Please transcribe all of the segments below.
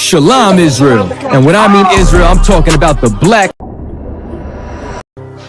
Shalom, Israel. And when I mean Israel, I'm talking about the black.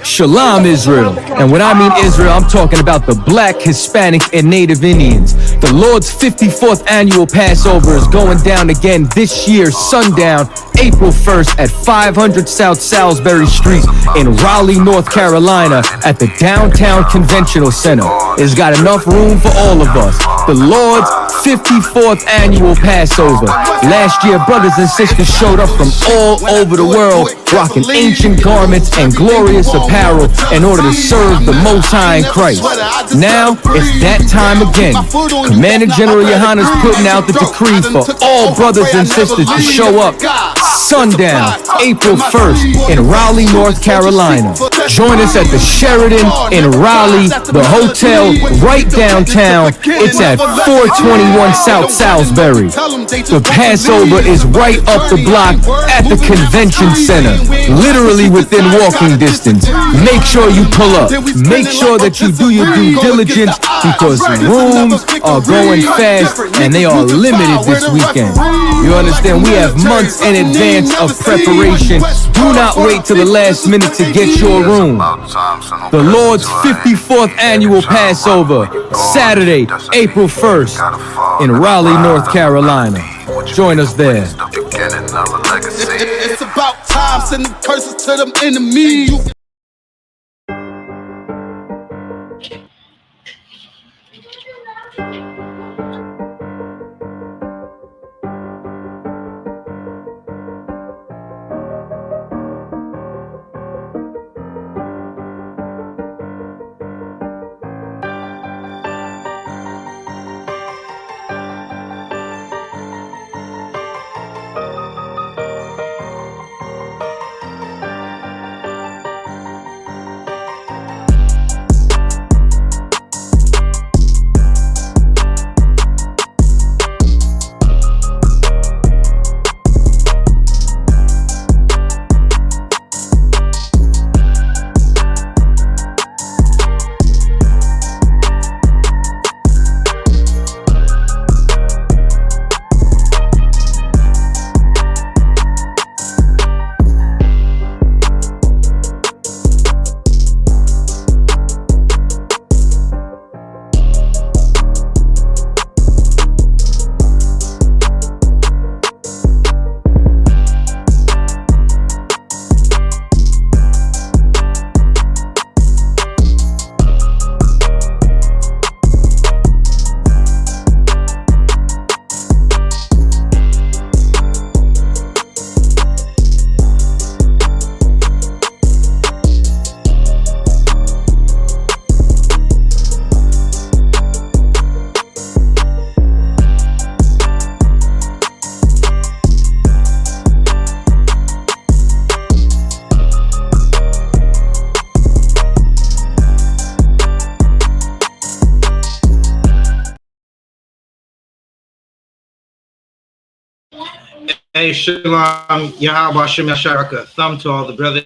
Shalom, Israel. And when I mean Israel, I'm talking about the black, Hispanic, and Native Indians. The Lord's 54th annual Passover is going down again this year, sundown, April 1st at 500 South Salisbury Street in Raleigh, North Carolina at the Downtown Conventional Center. It's got enough room for all of us. The Lord's 54th annual Passover. Last year, brothers and sisters showed up from all over the world, rocking ancient garments and glorious apparel in order to serve the Most High in Christ. Now, it's that time again. Commander General YAHANNA is putting out the decree for all brothers and sisters to show up sundown, April 1st in Raleigh, North Carolina. Join us at the Sheraton in Raleigh, the hotel right downtown. It's at 421 South Salisbury. The Passover is right up the block at the convention center, literally within walking distance. Make sure you pull up. Make sure that you do your due diligence because rooms are going fast and they are limited this weekend. You understand? We have months in advance of preparation. Do not wait till the last minute to get your room. The Lord's 54th annual Passover, Saturday, April 1st in Raleigh, North Carolina. Join us there. It's about time, sending curses to them enemies. Hey, Shalom, Yahweh Shem Yasharaka. Thumb to all the brothers,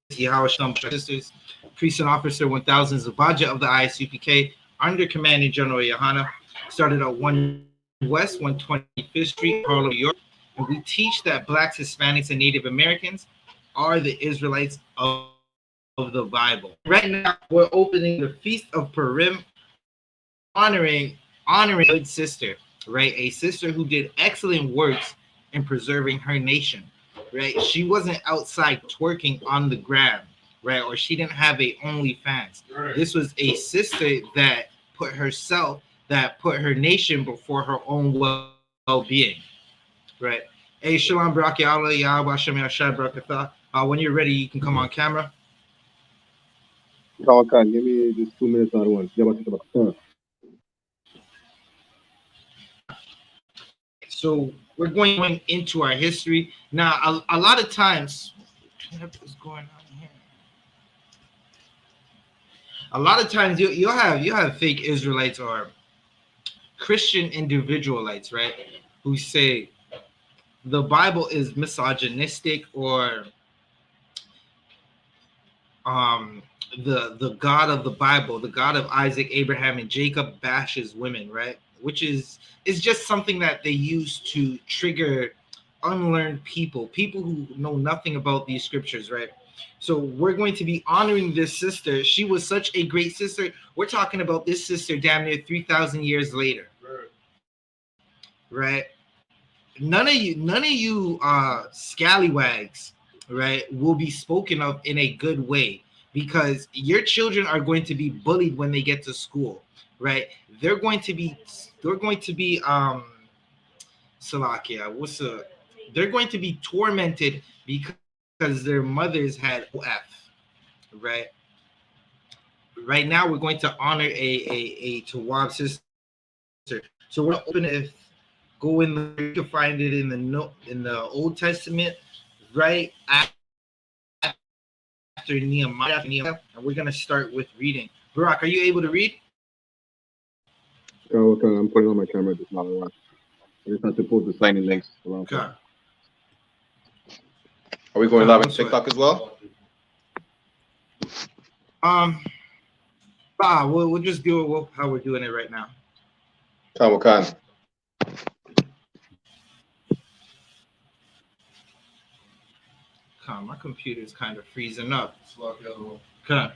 Yahweh Shem sisters, priest and officer 1000 Zabaja of the I.S.U.P.K. under Commanding General YAHANNA. Started at 1 West 125th Street, Harlem, New York. And we teach that blacks, Hispanics, and Native Americans are the Israelites of the Bible. Right now, we're opening the Feast of Purim, honoring a good sister. Right, a sister who did excellent works in preserving her nation. Right, she wasn't outside twerking on the gram, right, or she didn't have a OnlyFans. Right. This was a sister that put her nation before her own well-being. Right. Hey, Shalom, Baraki Allah, Yahweh Shem Yashai Barakatha. When you're ready, you can come on camera. Okay, give me just 2 minutes on one. So we're going into our history now. A lot of times, what is going on here? A lot of times you'll have fake Israelites or Christian individualites, right, who say the Bible is misogynistic or the God of the Bible, the God of Isaac, Abraham, and Jacob bashes women, right? which is just something that they use to trigger unlearned people who know nothing about these scriptures, right? So we're going to be honoring this sister. She was such a great sister. We're talking about this sister damn near 3,000 years later, right? None of you scallywags, right, will be spoken of in a good way, because your children are going to be bullied when they get to school, right? They're going to be Salakia, they're going to be tormented because their mothers had OF, right? Right now we're going to honor a Tawab sister. So we're gonna open it. Go in there, you can find it in the Old Testament, right after Nehemiah, and we're gonna start with reading. Barak, are you able to read? Okay, I'm putting on my camera just now. I just have to post the signing links. Okay. Are we going live on TikTok as well? We'll just do it how we're doing it right now. Khan. My computer is kind of freezing up. Okay.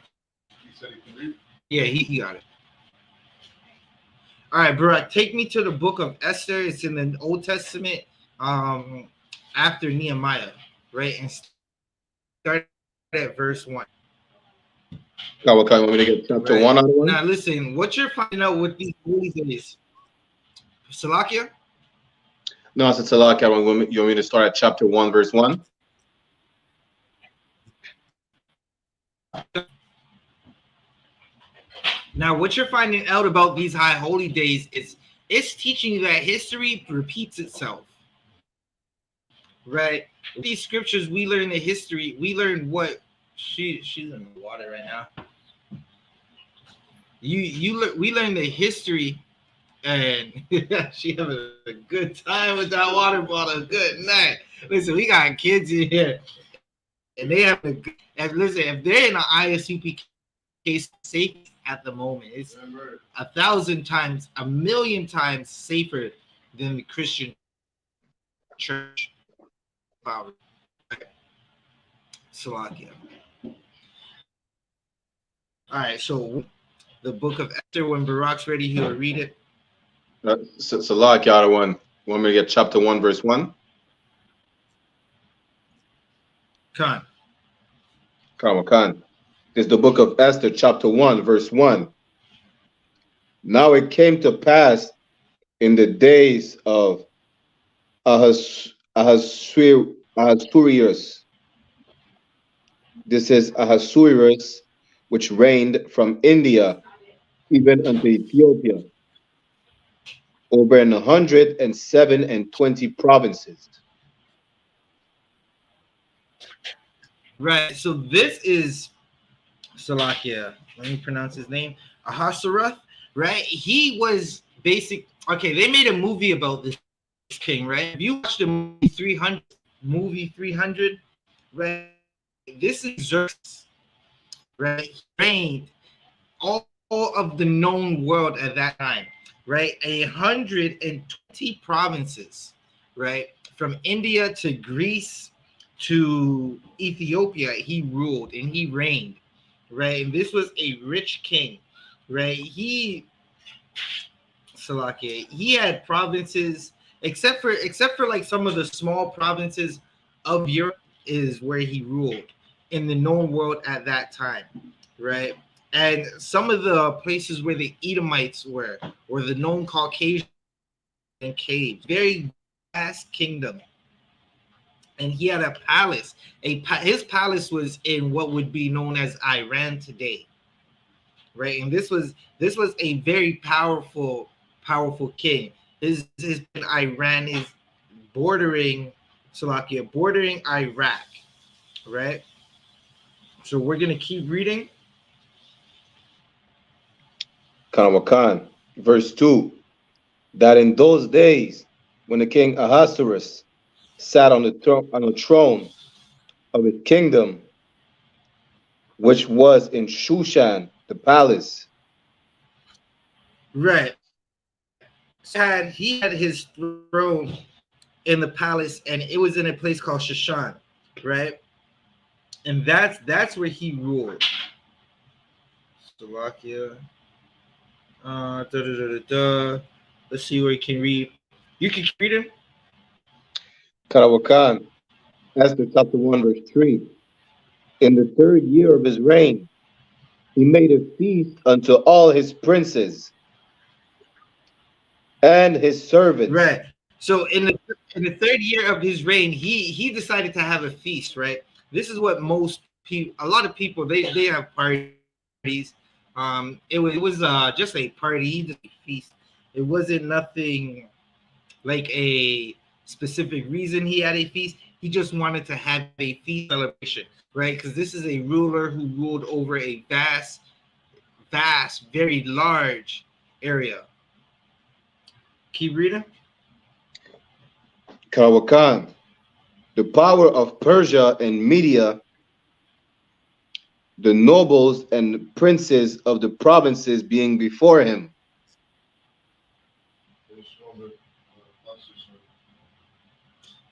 Yeah, he got it. All right, Barak, take me to the book of Esther. It's in the Old Testament, after Nehemiah, right? And start at verse 1. You want me to get chapter 1 out of 1? Now, listen, what you're finding out with these holy days, Salakia? No, it's Salakia. You want me to start at chapter 1, verse 1? Now, what you're finding out about these high holy days is it's teaching you that history repeats itself, right? With these scriptures, we learn the history. We learn what she's in the water right now. We learn the history, and she having a good time with that water bottle. Good night. Listen, we got kids in here, and they have a good. And listen, if they're in an ISUPK safe at the moment, it's 1,000 times, 1,000,000 times safer than the Christian church. Salakia. All right, so the book of Esther, when Barak's ready, he'll read it. Salakia, one. Want me to get chapter 1, verse 1? Khan. It's the book of Esther, chapter 1, verse 1. Now it came to pass in the days of Ahasuerus. This is Ahasuerus, which reigned from India even unto Ethiopia, over 127 provinces. Right. So this is Salakia. Let me pronounce his name. Ahasuerus. Right. He was basic. Okay, they made a movie about this king. Right. If you watch the movie 300, right? This is Xerxes. Right. He reigned all of the known world at that time. Right. 120 provinces. Right. From India to Greece to Ethiopia, he ruled and he reigned, right? And this was a rich king, right? He had provinces, except for like some of the small provinces of Europe is where he ruled in the known world at that time, right? And some of the places where the Edomites were, or the known Caucasian caves, very vast kingdom. And he had a palace. His palace was in what would be known as Iran today, right? And this was a very powerful king. His Iran is bordering Iraq, right? So we're gonna keep reading. Khan, verse 2. That in those days, when the king Ahasuerus sat on the throne of his kingdom, which was in Shushan, the palace. Right. He had his throne in the palace, and it was in a place called Shushan, right? And that's where he ruled. Slovakia. Let's see where you can read. You can read him. Karawakan, Esther chapter 1, verse 3. In the 3rd year of his reign, he made a feast unto all his princes and his servants. Right. So in the 3rd year of his reign, he decided to have a feast, right? This is what most people, a lot of people, they have parties. It was just a party, just a feast. It wasn't nothing like a specific reason he had a feast. He just wanted to have a feast celebration, right? Because this is a ruler who ruled over a vast, very large area. Keep reading. Karawakan, the power of Persia and Media, the nobles and princes of the provinces being before him.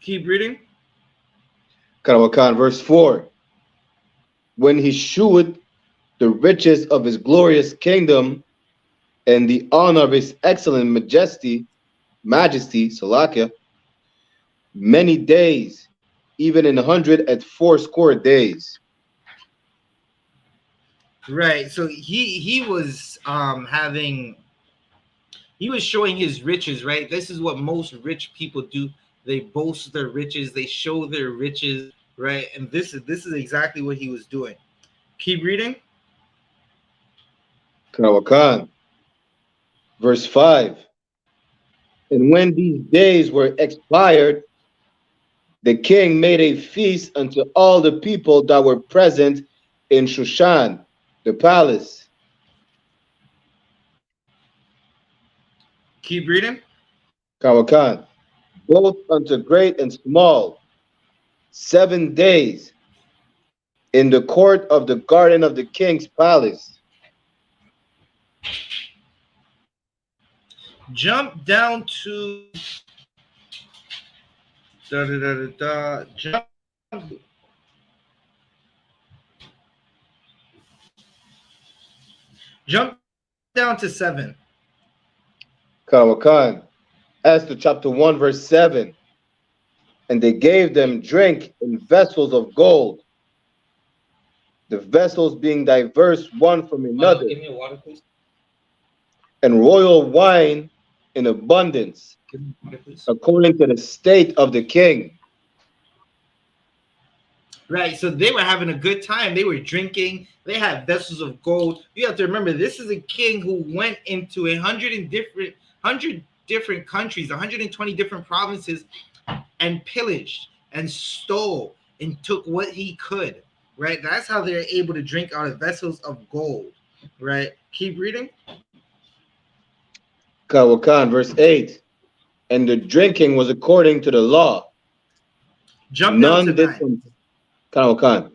Keep reading. Karawakan, verse 4. When he shewed the riches of his glorious kingdom and the honor of his excellent majesty, Salakia, many days, even in 180 days. Right. So he was he was showing his riches, right? This is what most rich people do. They boast their riches, they show their riches, right? And this is exactly what he was doing. Keep reading. Karawakan, verse 5. And when these days were expired, the king made a feast unto all the people that were present in Shushan, the palace. Keep reading. Karawakan, both unto great and small, 7 days, in the court of the garden of the king's palace. Jump down to jump down to 7. Karawakan, Esther chapter 1, verse 7. And they gave them drink in vessels of gold, the vessels being diverse one from another, Give me a water, please. and royal wine in abundance, according to the state of the king. Right, so they were having a good time. They were drinking. They had vessels of gold. You have to remember, this is a king who went into 100 different countries, 120 different provinces, and pillaged and stole and took what he could. Right, that's how they're able to drink out of vessels of gold. Right, keep reading. Karawakan, verse 8. And the drinking was according to the law. Jump down to 9. Karawakan,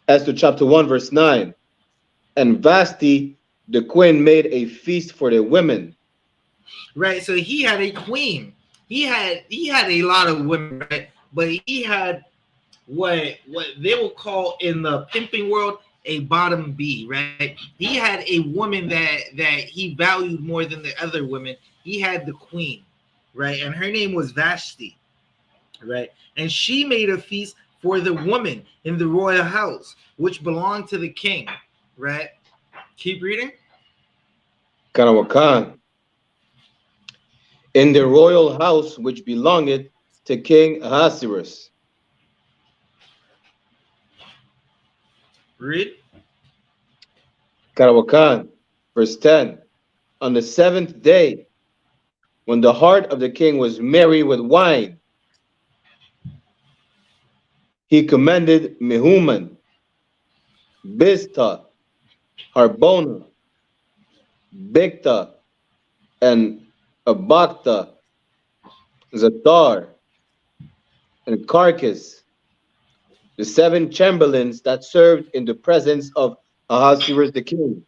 Esther chapter 1, verse 9. And Vashti, the queen, made a feast for the women. Right, so he had a queen. He had a lot of women, right? But he had what they will call in the pimping world a bottom B, right? He had a woman that he valued more than the other women. He had the queen, right? And her name was Vashti, right? And she made a feast for the woman in the royal house, which belonged to the king, right? Keep reading. Karawakan, in the royal house which belongeth to King Ahasuerus. Read. Karawakan, verse 10. On the 7th day, when the heart of the king was merry with wine, he commanded Mehuman, Biztha, Harbona, Bigtha, and Abagtha, Zatar, and Carcass, the 7 chamberlains that served in the presence of Ahasuerus the king.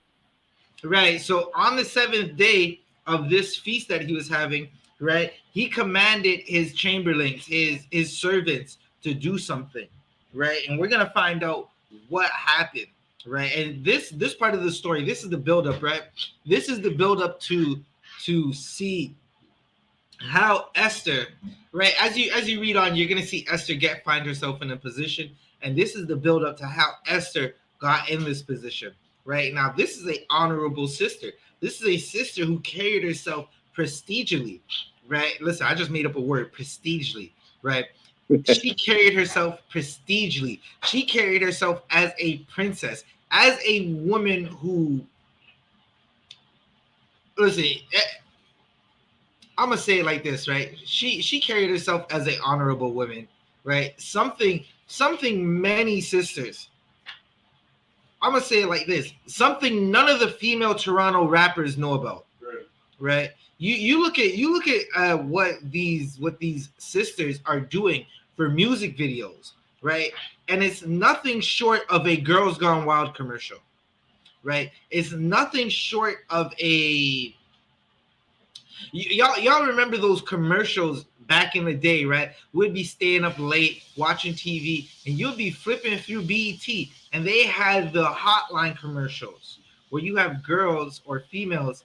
Right. So on the 7th day, of this feast that he was having, right, he commanded his chamberlains, his servants, to do something, right? And we're gonna find out what happened, right? And this part of the story, this is the buildup, right? This is the buildup to see how Esther, right? As you read on, you're gonna see Esther find herself in a position, and this is the buildup to how Esther got in this position, right? Now, this is a honorable sister. This is a sister who carried herself prestigiously, right? Listen, I just made up a word, prestigiously, right? She carried herself prestigiously. She carried herself as a princess, as a woman who, listen, I'm gonna say it like this, right? She carried herself as an honorable woman, right? Something many sisters. I'm gonna say it like this: something none of the female Toronto rappers know about, right? You look at what these sisters are doing for music videos, right? And it's nothing short of a Girls Gone Wild commercial, right? It's nothing short of a y'all remember those commercials back in the day, right? We'd be staying up late watching TV, and you'd be flipping through BET, and they had the hotline commercials where you have girls or females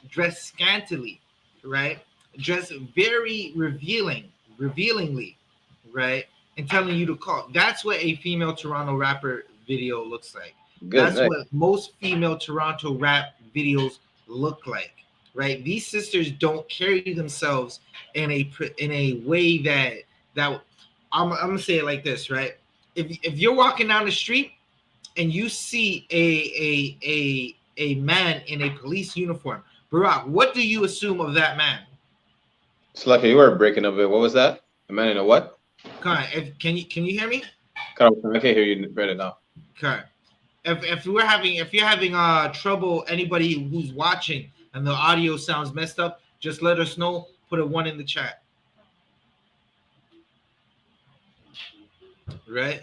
dressed scantily, right? Dressed very revealingly, right? And telling you to call. That's what a female Toronto rapper video looks like. Good That's night. what most female Toronto rap videos look like, right? These sisters don't carry themselves in a way that I'm gonna say it like this, right? If you're walking down the street and you see a man in a police uniform, Barack, what do you assume of that man? It's like you were breaking up. What was that? A man in a what? Come on, can you hear me? I can't hear you better now. Okay. If you're having trouble, anybody who's watching and the audio sounds messed up, just let us know. Put a 1 in the chat. Right?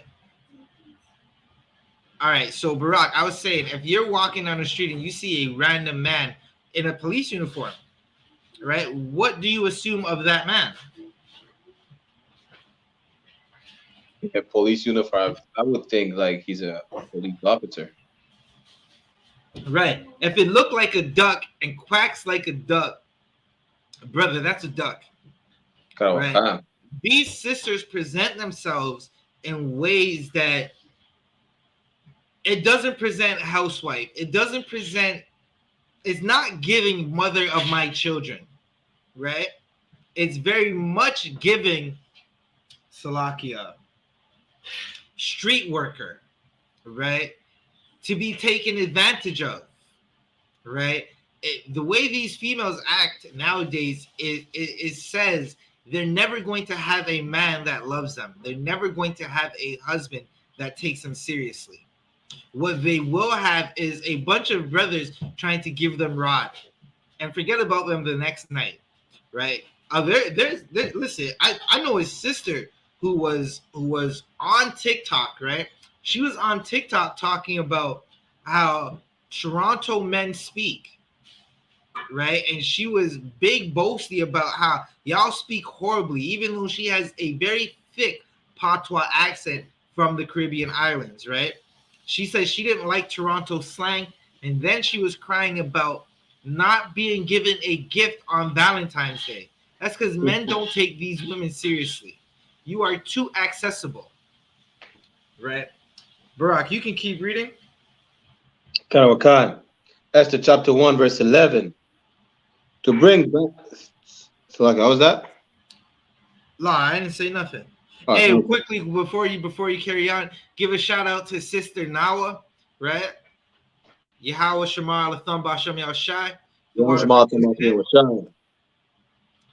All right. So Barack, I was saying, if you're walking down the street and you see a random man in a police uniform, right? What do you assume of that man? A police uniform. I would think like he's a police officer. Right. If it looked like a duck and quacks like a duck, brother, that's a duck. Right? These sisters present themselves in ways that it doesn't present housewife. It doesn't present, it's not giving mother of my children, right? It's very much giving Salakia, street worker, right? To be taken advantage of, right? The way these females act nowadays, it says they're never going to have a man that loves them. They're never going to have a husband that takes them seriously. What they will have is a bunch of brothers trying to give them rod and forget about them the next night, right? Listen, I know his sister who was on TikTok, right? She was on TikTok talking about how Toronto men speak, right? And she was big boasty about how y'all speak horribly, even though she has a very thick patois accent from the Caribbean islands, right? She said she didn't like Toronto slang, and then she was crying about not being given a gift on Valentine's Day. That's because men don't take these women seriously. You are too accessible, right? Barack, you can keep reading. Khan. Esther chapter 1, verse 11. To bring back. So like, how was that? No, I didn't say nothing. Hey, quickly before you carry on, give a shout out to Sister Nawa, right? Yahweh Shema Alatham Basham Yashai.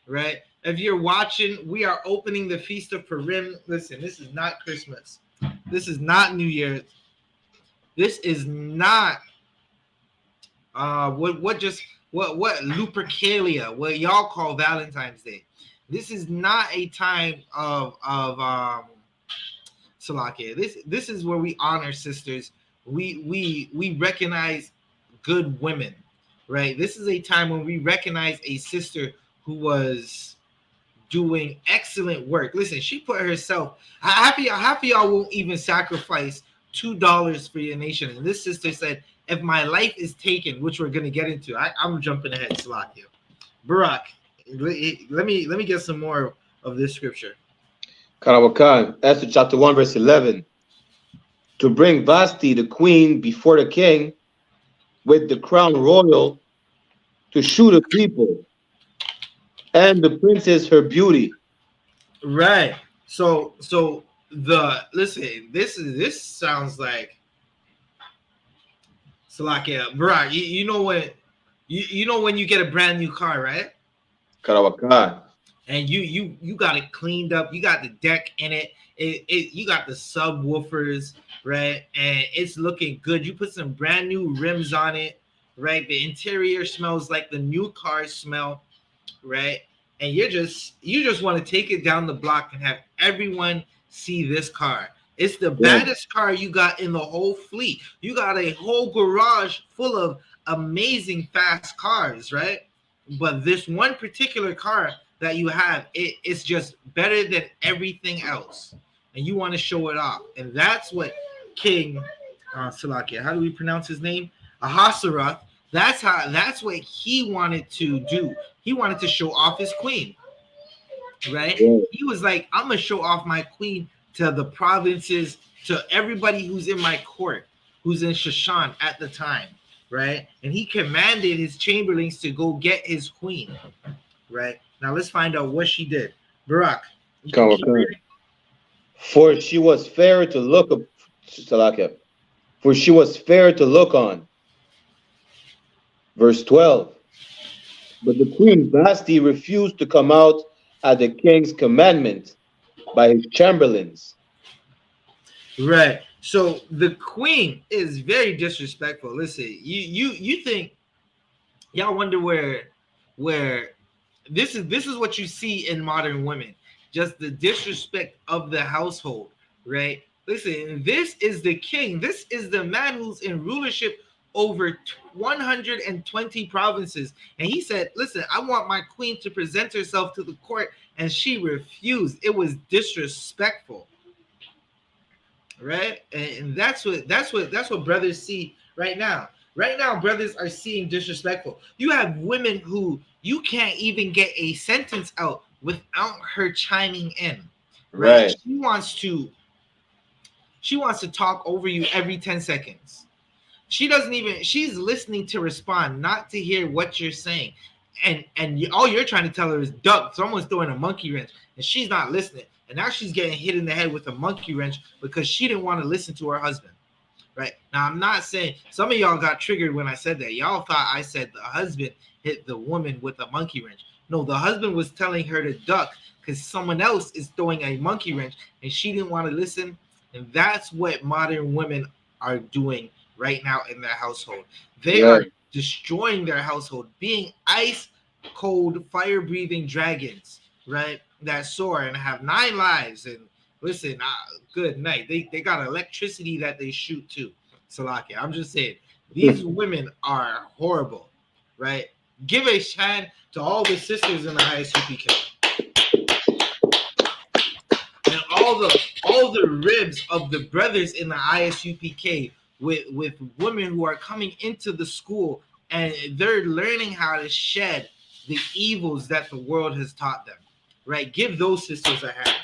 Right? If you're watching, we are opening the Feast of Purim. Listen, this is not Christmas. This is not New Year's. This is not what Lupercalia, what y'all call Valentine's Day. This is not a time of Salakia. This is where we honor sisters. We recognize good women. right? This is a time when we recognize a sister who was doing excellent work. Listen, she put herself. Half of y'all won't even sacrifice $2 for your nation. And this sister said, "If my life is taken," which we're gonna get into. I'm jumping ahead, Salakia. Barak, let me get some more of this scripture. Karawakan, Esther chapter 1, verse 11. To bring Vashti, the queen, before the king with the crown royal, to shew the people and the princess her beauty. Right. So listen, this sounds like Salakia. Barak, you know what you know when you get a brand new car, right? Karawakan. And you got it cleaned up, you got the deck in it, you got the subwoofers, right? And it's looking good. You put some brand new rims on it, right? The interior smells like the new car smell, right? And you just want to take it down the block and have everyone see this car. It's the baddest car you got in the whole fleet. You got a whole garage full of amazing fast cars, right? But this one particular car that you have, it's just better than everything else, and you want to show it off. And that's what King Salakia, how do we pronounce his name? Ahasuerus. That's what he wanted to do. He wanted to show off his queen, right? He was like, I'm gonna show off my queen to the provinces, to everybody who's in my court, who's in Shushan at the time, right? And he commanded his chamberlains to go get his queen, right? Now let's find out what she did. Barak. For she was fair to look up, Salakia. For she was fair to look on. Verse 12. But the queen Vashti refused to come out at the king's commandment by his chamberlains. Right. So the queen is very disrespectful. Listen, you think, y'all wonder where this is what you see in modern women, just the disrespect of the household, right? Listen, this is the king. This is the man who's in rulership over 120 provinces. And he said, listen, I want my queen to present herself to the court, and she refused. It was disrespectful. Right? And that's what brothers see right now. Right now, brothers are seeing disrespectful. You have women who you can't even get a sentence out without her chiming in. Right? She wants to talk over you every 10 seconds. She's listening to respond, not to hear what you're saying. And all you're trying to tell her is duck. Someone's throwing a monkey wrench, and she's not listening. And now she's getting hit in the head with a monkey wrench because she didn't want to listen to her husband. Right? Now, I'm not saying, some of y'all got triggered when I said that. Y'all thought I said the husband hit the woman with a monkey wrench. No, the husband was telling her to duck because someone else is throwing a monkey wrench, and she didn't want to listen. And that's what modern women are doing right now in their household. They are destroying their household, being ice cold, fire breathing dragons, right? That soar and have 9 lives. And listen, good night. They got electricity that they shoot too. Salakia, I'm just saying, these women are horrible, right? Give a shine to all the sisters in the I.S.U.P.K. and all the ribs of the brothers in the I.S.U.P.K. with women who are coming into the school, and they're learning how to shed the evils that the world has taught them. Right? Give those sisters a hand,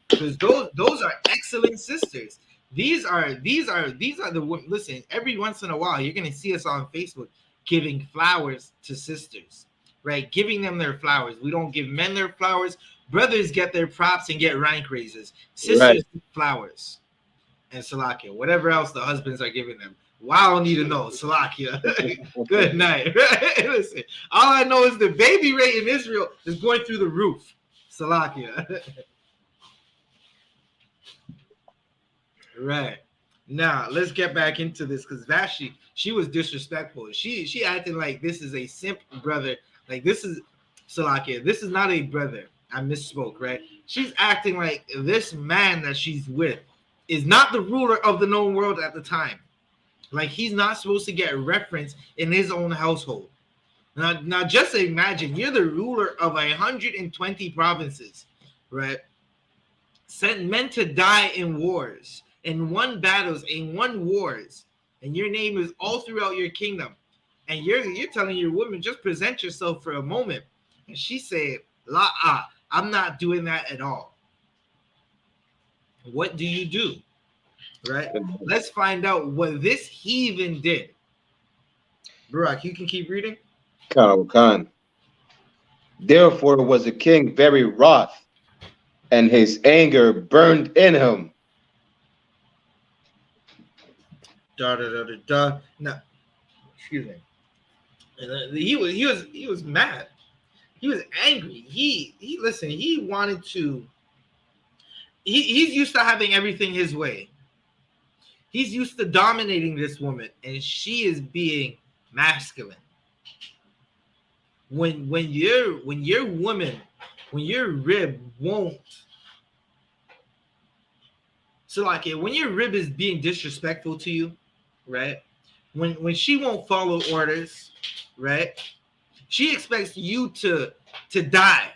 because those are excellent sisters. These are the, listen, every once in a while you're gonna see us on Facebook giving flowers to sisters, right? Giving them their flowers. We don't give men their flowers. Brothers get their props and get rank raises. Sisters get flowers and Salakia, whatever else the husbands are giving them. Well, I don't need to know. Salakia. Good night. Listen, all I know is the baby rate in Israel is going through the roof. Salakia. Right. Now, let's get back into this, because Vashti, she was disrespectful. She acting like this is a simp brother. Like, this is, Salakia, this is not a brother. I misspoke, right? She's acting like this man that she's with is not the ruler of the known world at the time. Like he's not supposed to get reference in his own household. Now just imagine you're the ruler of 120 provinces, right? Sent men to die in wars, in one battles, in one wars, and your name is all throughout your kingdom. And you're telling your woman, just present yourself for a moment. And she said, La I'm not doing that at all. What do you do? Right? Let's find out what this heathen did. Barak, you can keep reading. Khan. Therefore was the king very wroth, and his anger burned in him. No, excuse me. He was mad. He was angry. He listen. He wanted to. He's used to having everything his way. He's used to dominating this woman, and she is being masculine. When your woman, when your rib won't. So like when your rib is being disrespectful to you, right? When she won't follow orders, right? She expects you to die,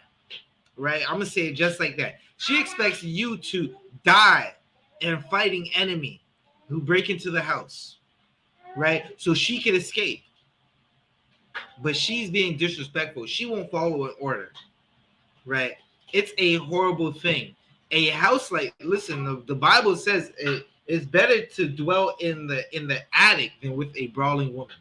right? I'm gonna say it just like that. She expects you to die in fighting enemy who break into the house, right? So she can escape. But she's being disrespectful. She won't follow an order, right? It's a horrible thing. A house like, listen, the Bible says it's better to dwell in the attic than with a brawling woman.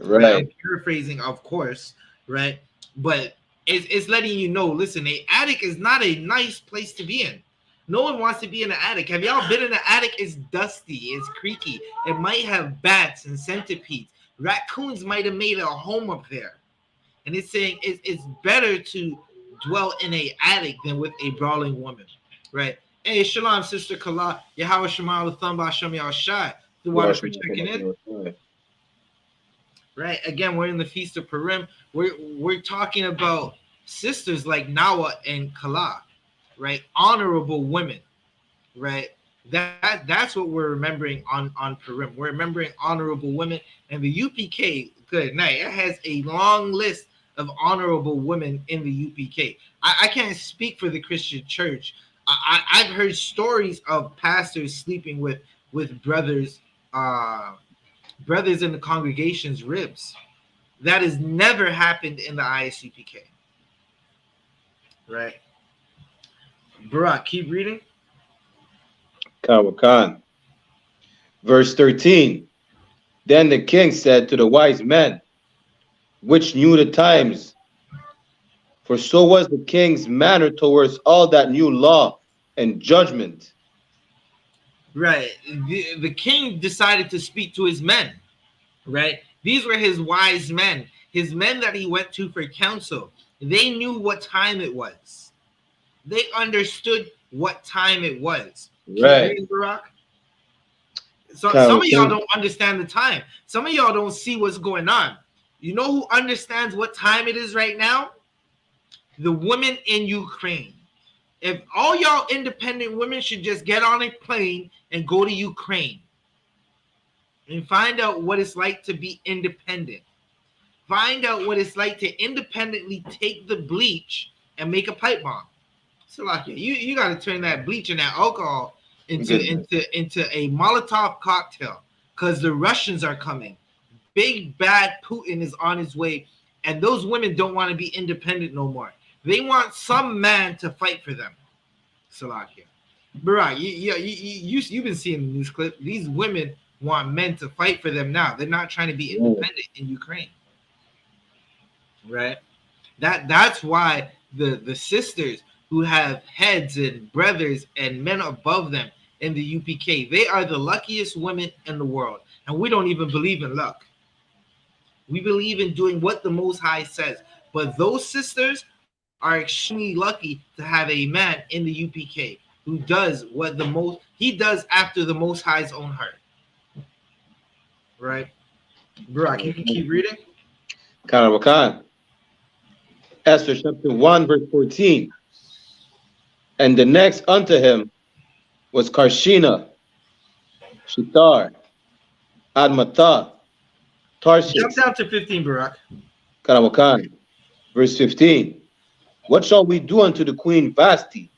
Right. I'm paraphrasing, of course, right? But it's letting you know, listen, a attic is not a nice place to be in. No one wants to be in an attic. Have y'all been in an attic? It's dusty, it's creaky. It might have bats and centipedes. Raccoons might have made a home up there. And it's saying it's better to dwell in a attic than with a brawling woman, right? Hey, shalom, sister Kala. Yahweh Shema Thumba Shami Al Shai. The water for checking in. Right. Again, we're in the Feast of Purim. We're talking about sisters like Nawa and Kala, right? Honorable women, right? That's what we're remembering on Purim. We're remembering honorable women, and the UPK. Good night. It has a long list of honorable women in the UPK. I can't speak for the Christian church. I've heard stories of pastors sleeping with brothers. Brothers in the congregation's ribs. That has never happened in the ISUPK. Right? Barak, keep reading. Khan. Verse 13. Then the king said to the wise men, which knew the times, for so was the king's manner towards all that knew law and judgment. Right. The king decided to speak to his men, right? These were his wise men, his men that he went to for counsel. They knew what time it was. They understood what time it was. Right. So some of y'all don't understand the time. Some of y'all don't see what's going on. You know who understands what time it is right now? The women in Ukraine. If all y'all independent women should just get on a plane and go to Ukraine and find out what it's like to be independent. Find out what it's like to independently take the bleach and make a pipe bomb. So like you got to turn that bleach and that alcohol into a Molotov cocktail because the Russians are coming. Big bad Putin is on his way, and those women don't want to be independent no more. They want some man to fight for them. Salakia. Barak, you've been seeing the news clip. These women want men to fight for them now. They're not trying to be independent in Ukraine. Right? That's why the sisters who have heads and brothers and men above them in the UPK, they are the luckiest women in the world. And we don't even believe in luck. We believe in doing what the Most High says. But those sisters are extremely lucky to have a man in the UPK who does what he does after the Most High's own heart. Right? Barak, you can keep reading. Khan. Esther chapter 1 verse 14. And the next unto him was Karshina, Shitar, Admatha, Tarshish, Jump down to 15, Barak. Kanamakan. Verse 15. What shall we do unto the queen Vasti?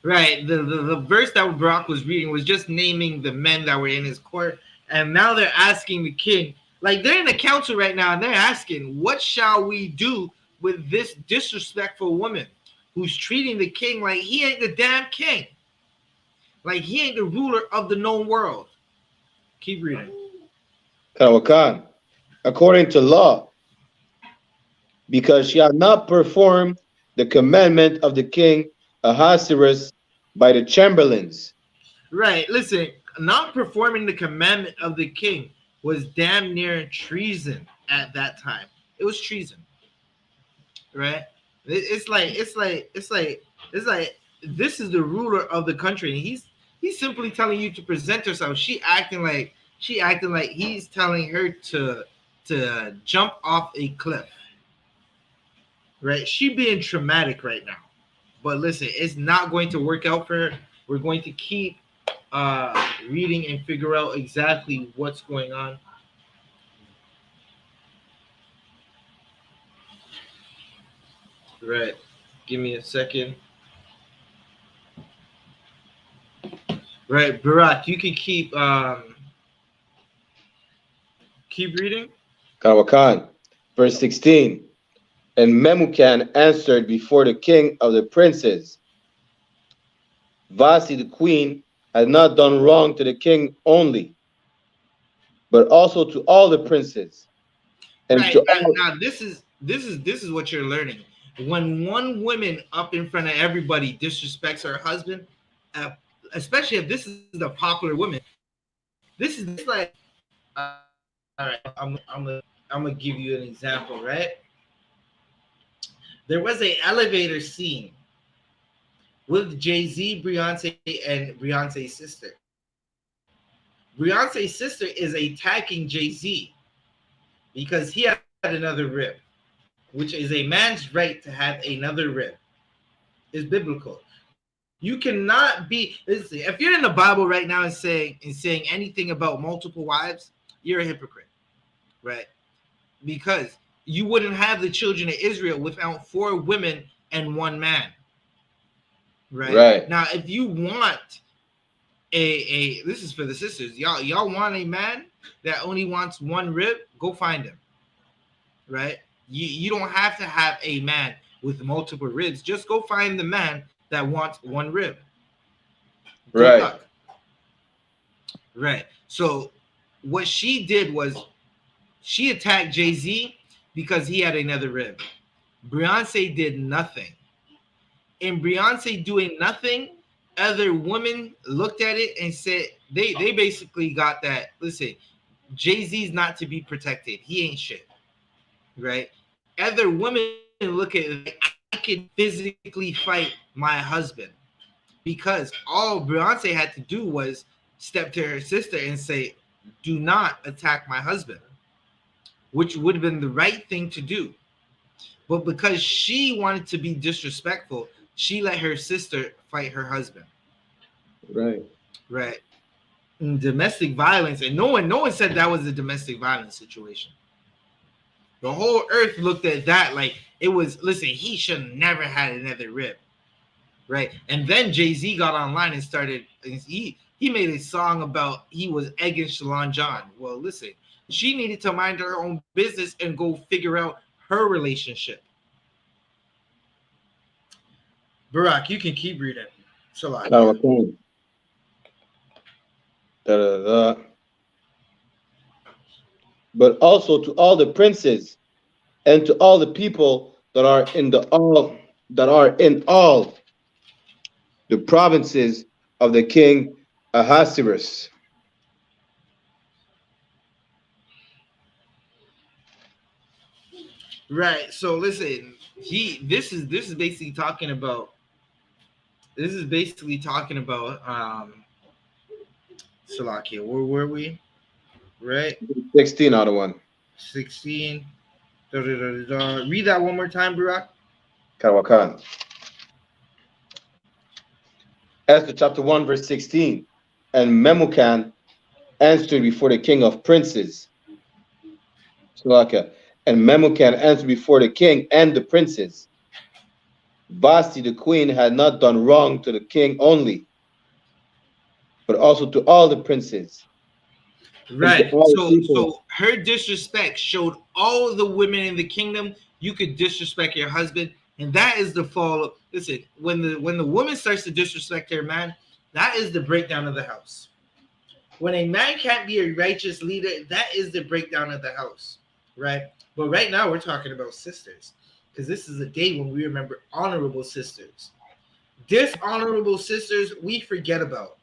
Right. The verse that Barak was reading was just naming the men that were in his court. And now they're asking the king, like they're in the council right now, and they're asking, what shall we do with this disrespectful woman who's treating the king like he ain't the damn king? Like he ain't the ruler of the known world. Keep reading. Kanamakan. According to law, because she had not performed the commandment of the king Ahasuerus by the chamberlains. Right. Listen, not performing the commandment of the king was damn near treason at that time. It was treason. Right? It's like this is the ruler of the country, and he's simply telling you to present herself. She acting like he's telling her to jump off a cliff. Right? She being traumatic right now. But listen, it's not going to work out for her. We're going to keep reading and figure out exactly what's going on. Right. Give me a second. Right, Barak, you can keep reading. Kanamakan. Verse 16. And Memucan answered before the king of the princes, Vasti the queen had not done wrong to the king only, but also to all the princes. And right, to all... now this is what you're learning. When one woman up in front of everybody disrespects her husband, especially if this is a popular woman, this is like, all right, I'm gonna give you an example, right? There was an elevator scene with Jay-Z, Beyonce, and Beyonce's sister. Beyonce's sister is attacking Jay-Z because he had another rib, which is a man's right to have another rib. It's biblical. You cannot be, listen, if you're in the Bible right now and saying anything about multiple wives, you're a hypocrite, right? Because you wouldn't have the children of Israel without 4 women and 1 man. Right. Now, if you want a this is for the sisters, y'all want a man that only wants 1 rib, go find him. Right? You don't have to have a man with multiple ribs. Just go find the man that wants 1 rib. Good luck. Right. So what she did was she attacked Jay-Z because he had another rib. Beyonce did nothing. In Beyonce doing nothing, other women looked at it and said they basically got that. Listen, Jay-Z's not to be protected. He ain't shit. Right? Other women look at it like, I can physically fight my husband, because all Beyonce had to do was step to her sister and say, do not attack my husband, which would have been the right thing to do. But because she wanted to be disrespectful, she let her sister fight her husband. Right. And domestic violence, and no one said that was a domestic violence situation. The whole earth looked at that like it was, listen, he should have never had another rib. Right. And then Jay-Z got online and started, he made a song about he was egging Shalon John. Well, listen, she needed to mind her own business and go figure out her relationship. Barak, you can keep reading. Shalom. But also to all the princes and to all the people that are in all the provinces of the king Ahasuerus. Right. So listen, this is basically talking about Salakia. Where were we? Right? 16 out of 1. 16. Read that one more time, Barak. Karawakan. Esther chapter 1, verse 16. And Memucan answered before the king of princes. Salaka. And Memucan answered before the king and the princes. Basti, the queen, had not done wrong to the king only, but also to all the princes and to Right. all the people. So her disrespect showed all the women in the kingdom you could disrespect your husband, and that is the fall. Listen, when the woman starts to disrespect her man, that is the breakdown of the house. When a man can't be a righteous leader, that is the breakdown of the house, right? But right now we're talking about sisters, because this is a day when we remember honorable sisters. Dishonorable sisters we forget about.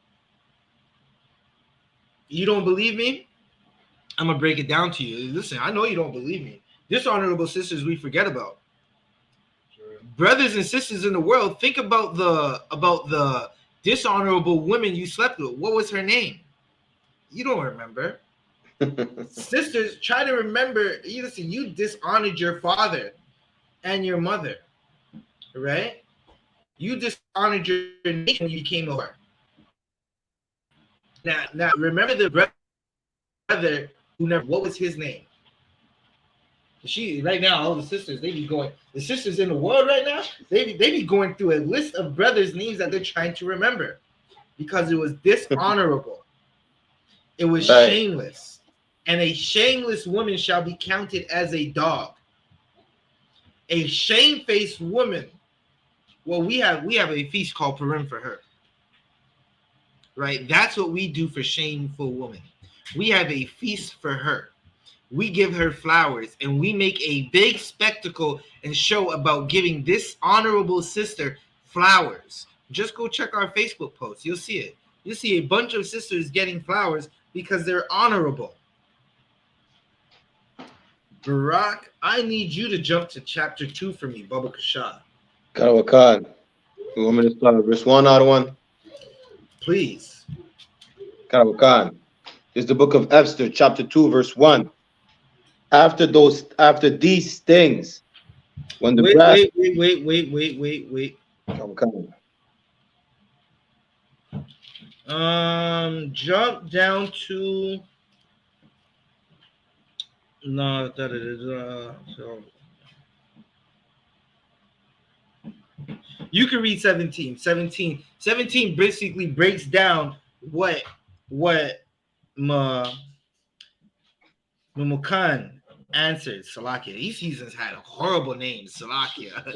You don't believe me? I'm gonna break it down to you. Listen, I know you don't believe me. Dishonorable sisters we forget about. Sure. Brothers and sisters in the world, think about the dishonorable women you slept with. What was her name? You don't remember. Sisters, try to remember. You listen, you dishonored your father and your mother, right? You dishonored your nation when you became a whore. Now remember the brother who never. What was his name? She right now, all the sisters, they be going. The sisters in the world right now, they be going through a list of brothers' names that they're trying to remember because it was dishonorable. It was shameless, and a shameless woman shall be counted as a dog. A shamefaced woman. Well, we have a feast called Purim for her, right? That's what we do for shameful women. We have a feast for her. We give her flowers, and we make a big spectacle and show about giving this honorable sister flowers. Just go check our Facebook post. You'll see it. You'll see a bunch of sisters getting flowers because they're honorable. Barak, I need you to jump to chapter 2 for me, Baba Kashad. Karawakan. You want me to start verse 1 out of 1? Please. Karawakan. This is the book of Esther, chapter 2, verse 1. After these things, when the Wait. Jump down to so you can read 17. 17 basically breaks down what Mumukan answered Salakia. These seasons had horrible names, Salakia.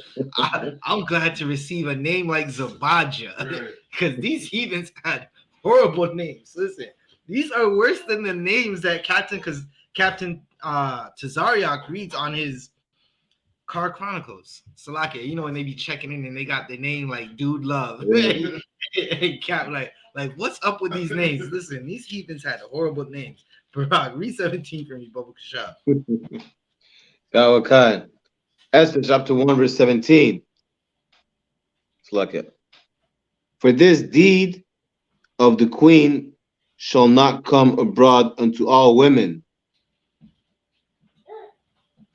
I'm glad to receive a name like Zabaja because these heathens had horrible names. Listen, these are worse than the names that Captain Tazariak reads on his Car Chronicles. Salakia, you know, when they be checking in and they got the name like Dude Love. Cap, like what's up with these names? Listen, these heathens had horrible names. Barak, read 17 for me, Baba Kashab. Karawakan. Esther, chapter 1, verse 17. Salakia. For this deed of the queen shall not come abroad unto all women,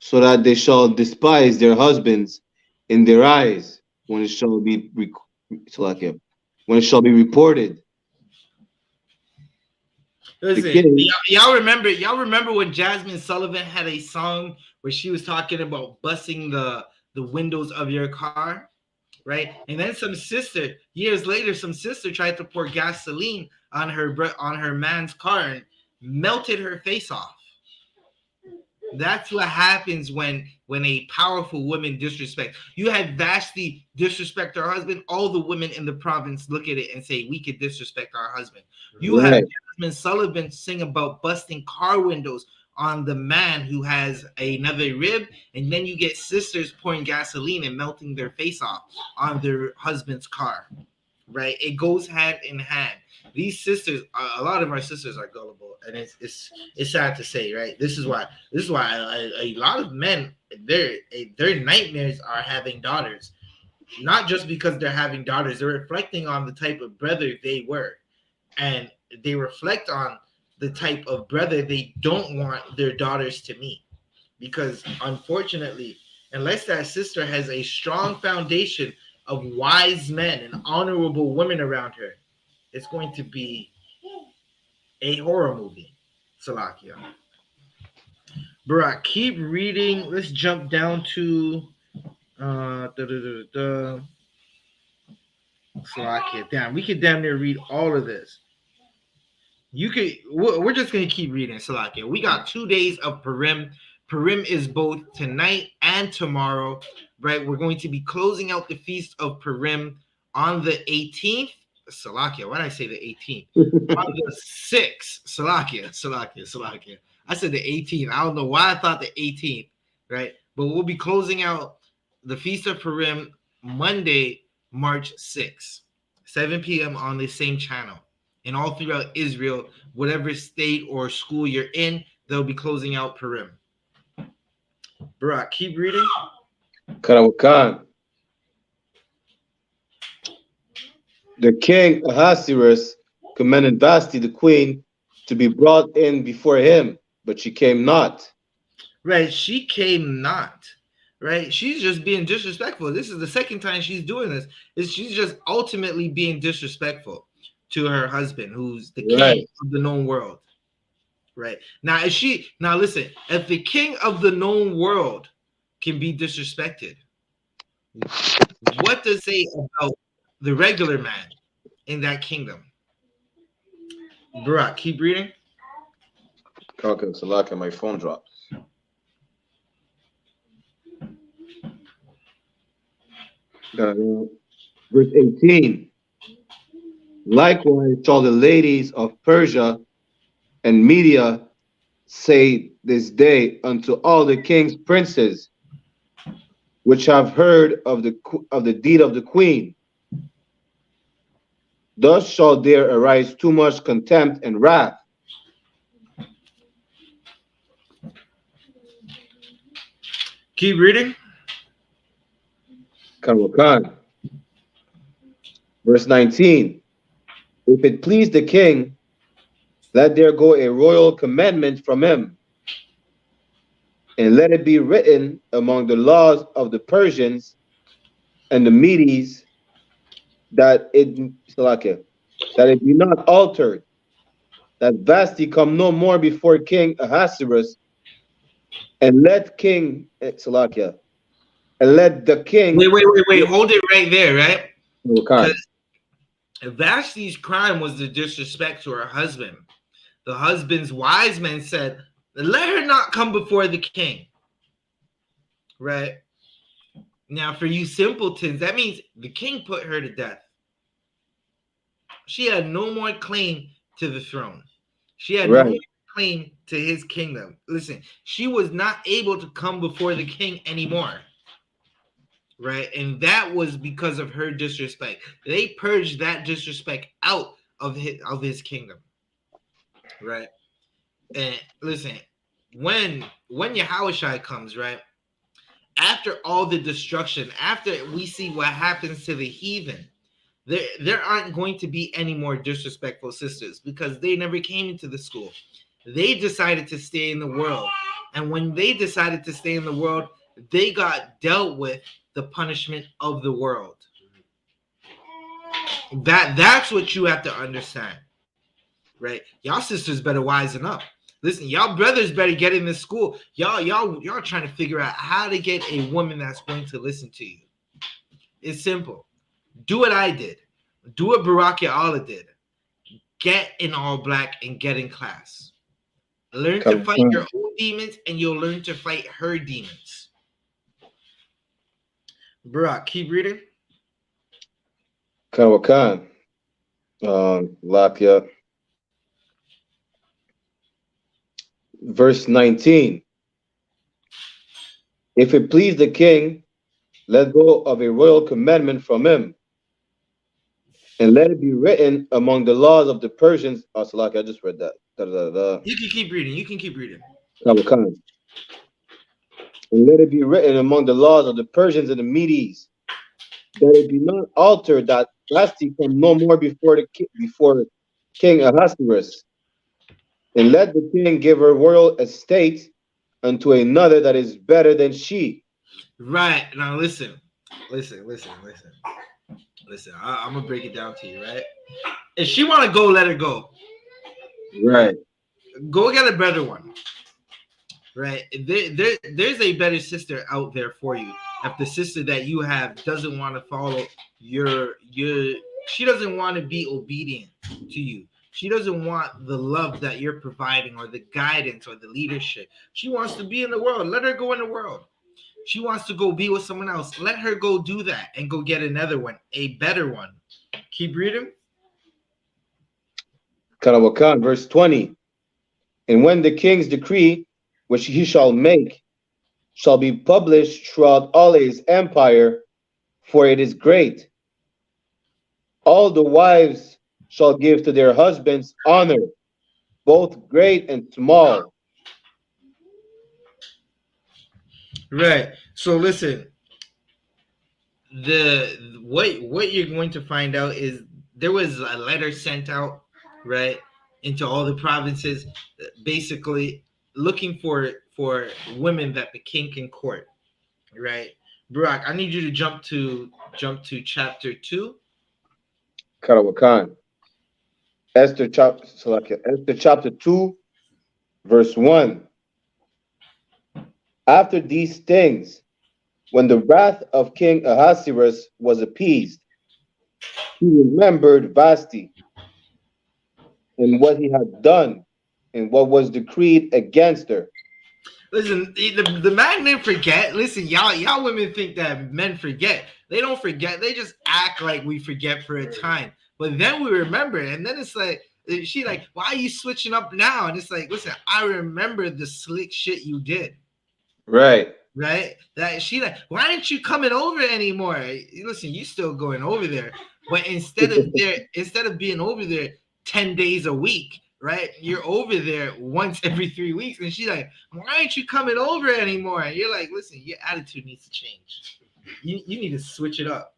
so that they shall despise their husbands in their eyes when it shall be reported. Listen, y'all remember when Jasmine Sullivan had a song where she was talking about busting the windows of your car, right? And then years later, some sister tried to pour gasoline on her man's car and melted her face off. That's what happens when a powerful woman disrespects. You had Vashti disrespect her husband. All the women in the province look at it and say, we could disrespect our husband. You have Jasmine Sullivan sing about busting car windows on the man who has another rib, and then you get sisters pouring gasoline and melting their face off on their husband's car, right? It goes hand in hand. These sisters, a lot of our sisters are gullible, and it's sad to say, right? This is why a lot of men, their nightmares are having daughters, not just because they're having daughters. They're reflecting on the type of brother they were, and they reflect on the type of brother they don't want their daughters to meet, because unfortunately, unless that sister has a strong foundation of wise men and honorable women around her, it's going to be a horror movie. Salakia. Bro, keep reading. Let's jump down to Salakia. Damn, we could damn near read all of this. You could. We're just gonna keep reading Salakia. We got 2 days of Purim. Purim is both tonight and tomorrow, right? We're going to be closing out the feast of Purim on the 18th. Salakia. Why did I say the 18th? On the 6th. Salakia. I said the 18th. I don't know why I thought the 18th, right? But we'll be closing out the feast of Purim Monday, March 6th, 7 p.m. on the same channel. And all throughout Israel, whatever state or school you're in, they'll be closing out Purim. Barak, keep reading. Khan. The king Ahasuerus commanded Vashti the queen to be brought in before him, but she came not. Right, she came not. Right, she's just being disrespectful. This is the second time she's doing this. She's just ultimately being disrespectful to her husband, who's the king of the known world. Right now, listen, if the king of the known world can be disrespected, what does it say about the regular man in that kingdom? Barak, keep reading. Okay, Salaka, my phone drops. Verse 18. Likewise shall the ladies of Persia and Media say this day unto all the king's princes, which have heard of the deed of the queen. Thus shall there arise too much contempt and wrath. Keep reading. Khan. Verse 19. If it please the king, let there go a royal commandment from him, and let it be written among the laws of the Persians and the Medes that it be not altered, that Vashti come no more before King Ahasuerus, and let King and let the king. Wait. Hold it right there, right? Because Vashti's crime was the disrespect to her husband. The husband's wise men said, let her not come before the king. Right? Now, for you simpletons, that means the king put her to death. She had no more claim to the throne. She had no more claim to his kingdom. Listen, she was not able to come before the king anymore. Right? And that was because of her disrespect. They purged that disrespect out of his kingdom. Right? And listen, when YAHWH comes, right? After all the destruction, after we see what happens to the heathen, there aren't going to be any more disrespectful sisters because they never came into the school. They decided to stay in the world. And when they decided to stay in the world, they got dealt with the punishment of the world. That's what you have to understand. Right? Y'all sisters better wisen up. Listen, y'all brothers better get in this school. Y'all trying to figure out how to get a woman that's going to listen to you. It's simple. Do what I did. Do what Barak Ya'Allah did. Get in all black and get in class. Learn to fight your own demons and you'll learn to fight her demons. Barak, keep reading. Khan. Lakia. Verse 19. If it please the king, let go of a royal commandment from him, and let it be written among the laws of the Persians. Oh, Salaki, I just read that. You can keep reading. Khan. And let it be written among the laws of the Persians and the Medes, that it be not altered, that Vashti come no more before King Ahasuerus. And let the king give her royal estate unto another that is better than she. Right. Now listen. I'm gonna break it down to you, right? If she want to go, let her go. Right. Go get a better one. Right? There's a better sister out there for you. If the sister that you have doesn't want to follow your she doesn't want to be obedient to you. She doesn't want the love that you're providing or the guidance or the leadership. She wants to be in the world. Let her go in the world. She wants to go be with someone else. Let her go do that and go get another one, a better one. Keep reading. Kanawakan, verse 20. And when the king's decree, which he shall make, shall be published throughout all his empire, for it is great. All the wives shall give to their husbands honor, both great and small. Right. So listen, what you're going to find out is there was a letter sent out, right, into all the provinces, basically looking for women that the king can court, right? Barak, I need you to jump to chapter 2. Kanawakan. Esther chapter 2, verse 1. After these things, when the wrath of King Ahasuerus was appeased, he remembered Vashti and what he had done and what was decreed against her. Listen, the man didn't forget. Listen, y'all women think that men forget. They don't forget. They just act like we forget for a time. But then we remember, and then it's like she like, why are you switching up now? And it's like, listen, I remember the slick shit you did. Right. Right? That she like, why aren't you coming over anymore? Listen, you still going over there, but instead of being over there 10 days a week, right? You're over there once every 3 weeks, and she's like, why aren't you coming over anymore? And you're like, listen, your attitude needs to change. You need to switch it up.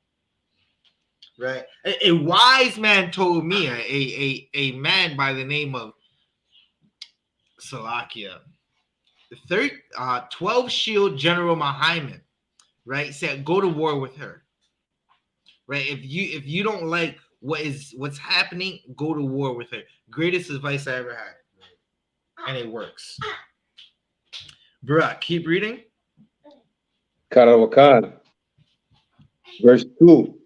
Right? A wise man told me, a man by the name of Salakia, 12 shield General Mahaiman, right, said go to war with her. Right? If you don't like what's happening, go to war with her. Greatest advice I ever had. And it works. Bruh, keep reading. Karawakan. Verse 2.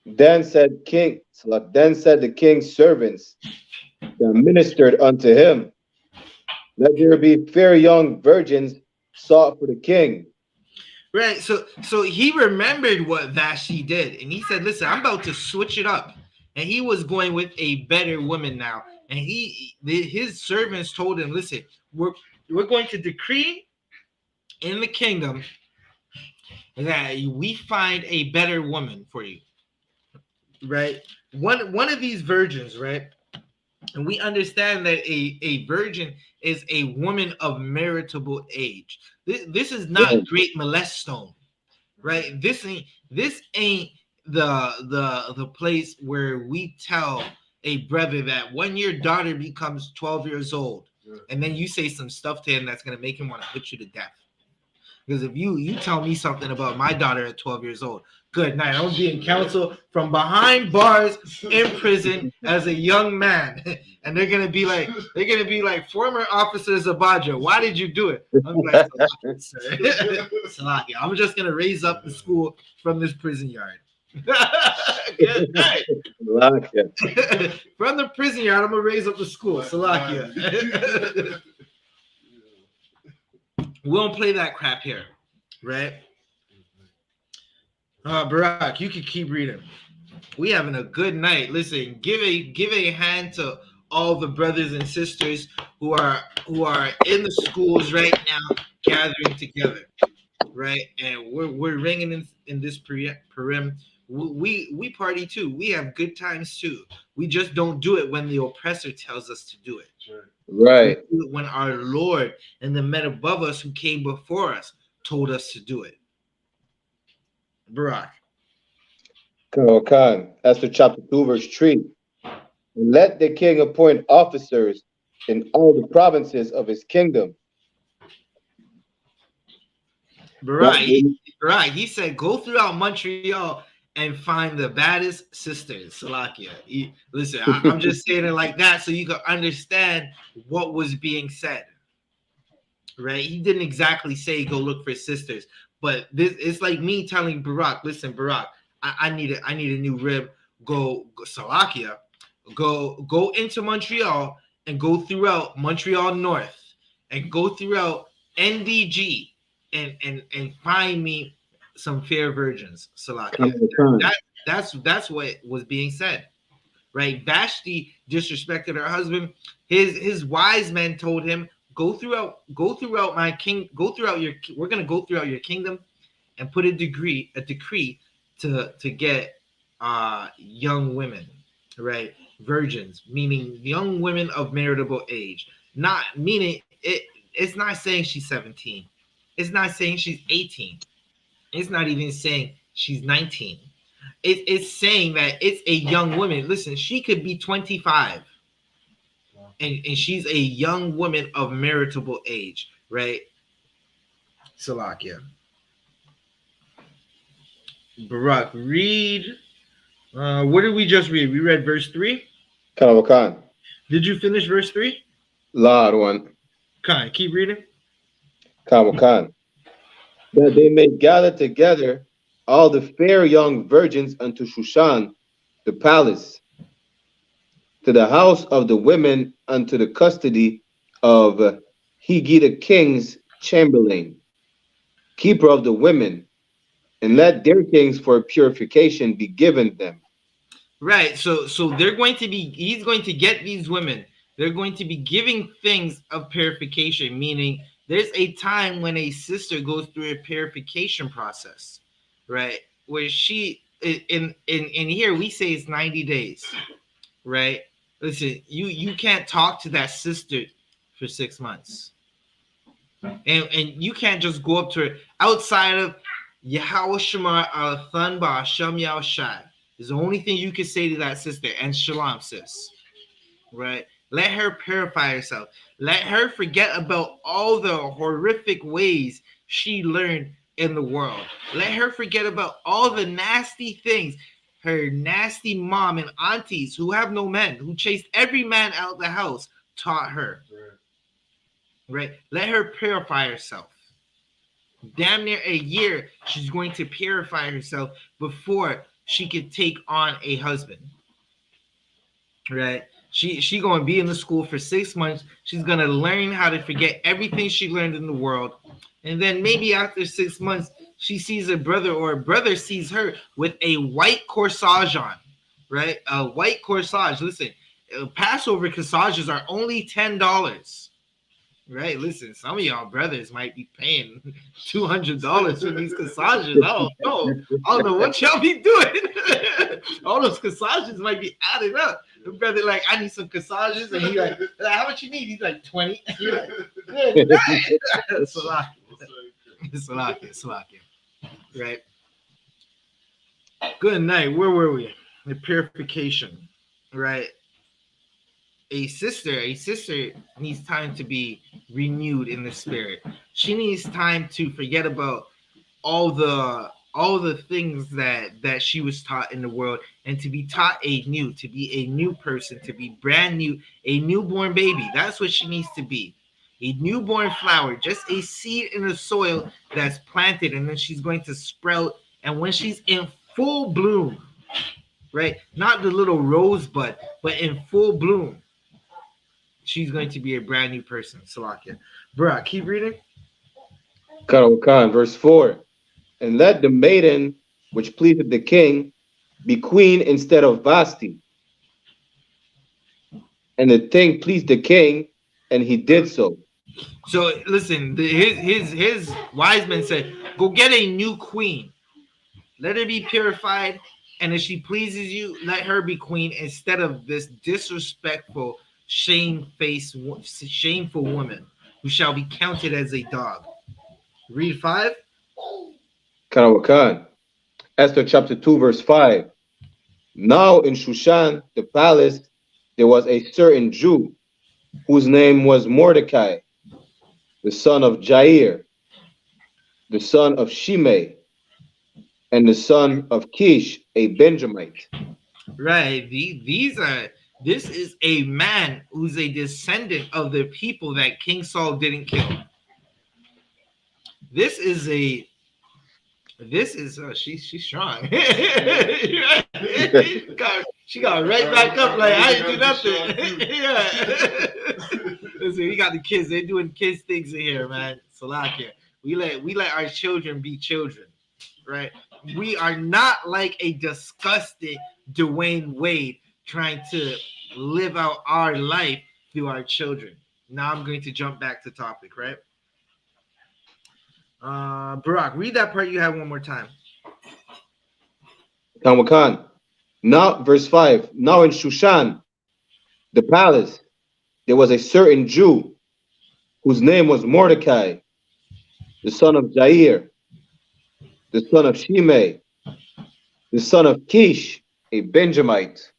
Then said the king's servants that ministered unto him, let there be fair young virgins sought for the king. Right. So he remembered what Vashti did, and he said, listen, I'm about to switch it up. And he was going with a better woman now. And his servants told him, listen, we're going to decree in the kingdom that we find a better woman for you. Right? One of these virgins, right? And we understand that a virgin is a woman of meritable age. This is not great molestone, right? This ain't the place where we tell a brother that when your daughter becomes 12 years old, and then you say some stuff to him that's gonna make him want to put you to death. Because if you tell me something about my daughter at 12 years old, good night. I'm being counseled from behind bars in prison as a young man. And they're gonna be like former officers of Baja. Why did you do it? I'm like, Salaki, I'm just gonna raise up the school from this prison yard. Good night. From the prison yard, I'm gonna raise up the school. Salakia. We don't play that crap here, right? Barak, you can keep reading. We having a good night. Listen, give a hand to all the brothers and sisters who are in the schools right now, gathering together, right? And we're ringing in this Purim. We party too. We have good times too. We just don't do it when the oppressor tells us to do it. Right. We do it when our Lord and the men above us who came before us told us to do it. Barak. Khan, Esther chapter 2, verse 3. Let the king appoint officers in all the provinces of his kingdom. Barak, he said, go throughout Montreal and find the baddest sisters. Salakia. Listen, I'm just saying it like that so you can understand what was being said. Right? He didn't exactly say go look for sisters, but this it's like me telling Barack, listen, Barack, I need a new rib. Go Salakia, go into Montreal and go throughout Montreal North and go throughout NDG and find me some fair virgins. Salakia. That's what was being said. Right? Vashti disrespected her husband. His wise men told him, go throughout my king, we're gonna go throughout your kingdom and put a decree to get young women, right? Virgins, meaning young women of marriageable age. Not meaning it's not saying she's 17. It's not saying she's 18. It's not even saying she's 19. It's saying that it's a young woman. Listen, she could be 25. And she's a young woman of marriageable age, right? Salakia. Barak, read. What did we just read? We read verse 3. Khan. Did you finish verse 3? Lord one. Khan, keep reading. Khan. That they may gather together all the fair young virgins unto Shushan, the palace, to the house of the women unto the custody of Higi the king's chamberlain, keeper of the women, and let their things for purification be given them. Right. So they're going to be, he's going to get these women. They're going to be giving things of purification, meaning there's a time when a sister goes through a purification process, right? Where she in here we say it's 90 days, right? Listen, you can't talk to that sister for 6 months. And you can't just go up to her outside of Yahweh Shema Al-Than Ba'Hashem Yahushai. Is the only thing you can say to that sister, and Shalom, sis. Right? Let her purify herself. Let her forget about all the horrific ways she learned in the world. Let her forget about all the nasty things her nasty mom and aunties who have no men, who chased every man out of the house, taught her. Right? Let her purify herself. Damn near a year, she's going to purify herself before she could take on a husband. Right? She going to be in the school for 6 months. She's going to learn how to forget everything she learned in the world. And then maybe after 6 months, she sees a brother, or a brother sees her with a white corsage on. Right? A white corsage. Listen, Passover corsages are only $10. Right, listen, some of y'all brothers might be paying $200 for these corsages. I don't know what y'all be doing. All those corsages might be added up. The brother like, I need some corsages, and he like, how much you need? He's like 20. You're like, good night. Salakia. Right. Good night. Where were we? The purification. Right. A sister needs time to be renewed in the spirit. She needs time to forget about all the things that she was taught in the world, and to be taught to be a new person, to be brand new, a newborn baby. That's what she needs to be. A newborn flower, just a seed in the soil that's planted, and then she's going to sprout. And when she's in full bloom, right? Not the little rosebud, but in full bloom, she's going to be a brand new person. Salakia. Bruh, keep reading. Khan, verse 4. And let the maiden which pleased the king be queen instead of Vashti. And the thing pleased the king, and he did so. So listen, his wise men said, go get a new queen. Let her be purified, and if she pleases you, let her be queen instead of this disrespectful, shameful woman who shall be counted as a dog. Read 5. Khan. Esther chapter 2, verse 5. Now in Shushan, the palace, there was a certain Jew whose name was Mordecai, the son of Jair, the son of Shimei, and the son of Kish, a Benjamite. Right. This is a man who's a descendant of the people that King Saul didn't kill. She's strong. she got right back up like I didn't do nothing. Yeah. Listen, we got the kids. They're doing kids things in here, man. Salakia. We let our children be children, right? We are not like a disgusting Dwayne Wade trying to live out our life through our children. Now I'm going to jump back to topic, right? Barak, read that part you had one more time. Khan. Now, verse 5. Now in Shushan, the palace, there was a certain Jew whose name was Mordecai, the son of Jair, the son of Shimei, the son of Kish, a Benjamite.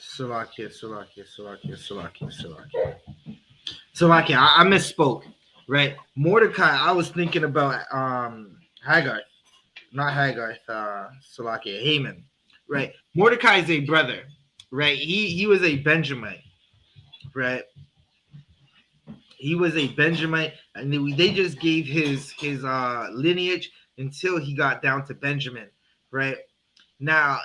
Salakia. I misspoke, right? Mordecai, I was thinking about Hagar, not Hagar, Salakia, Haman, right? Mordecai is a brother, right? He was a Benjamite, right? He was a Benjamite, and they just gave his lineage until he got down to Benjamin, right? Now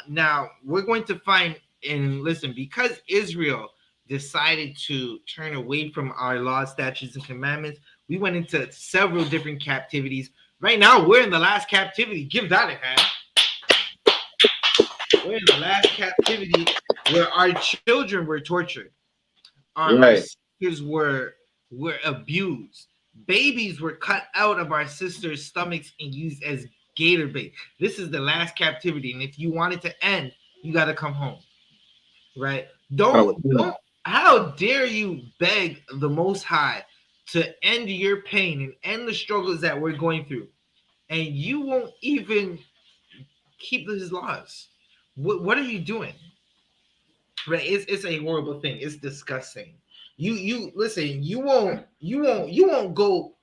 we're going to find, and listen, because Israel decided to turn away from our laws, statutes, and commandments, we went into several different captivities. Right now, we're in the last captivity. Give that a hand. We're in the last captivity where our children were tortured. Our sisters were abused. Babies were cut out of our sisters' stomachs and used as gator bait. This is the last captivity, and if you want it to end, you got to come home, right? Don't. How dare you beg the Most High to end your pain and end the struggles that we're going through, and you won't even keep His laws? What are you doing? Right? It's a horrible thing. It's disgusting. You listen. You won't go.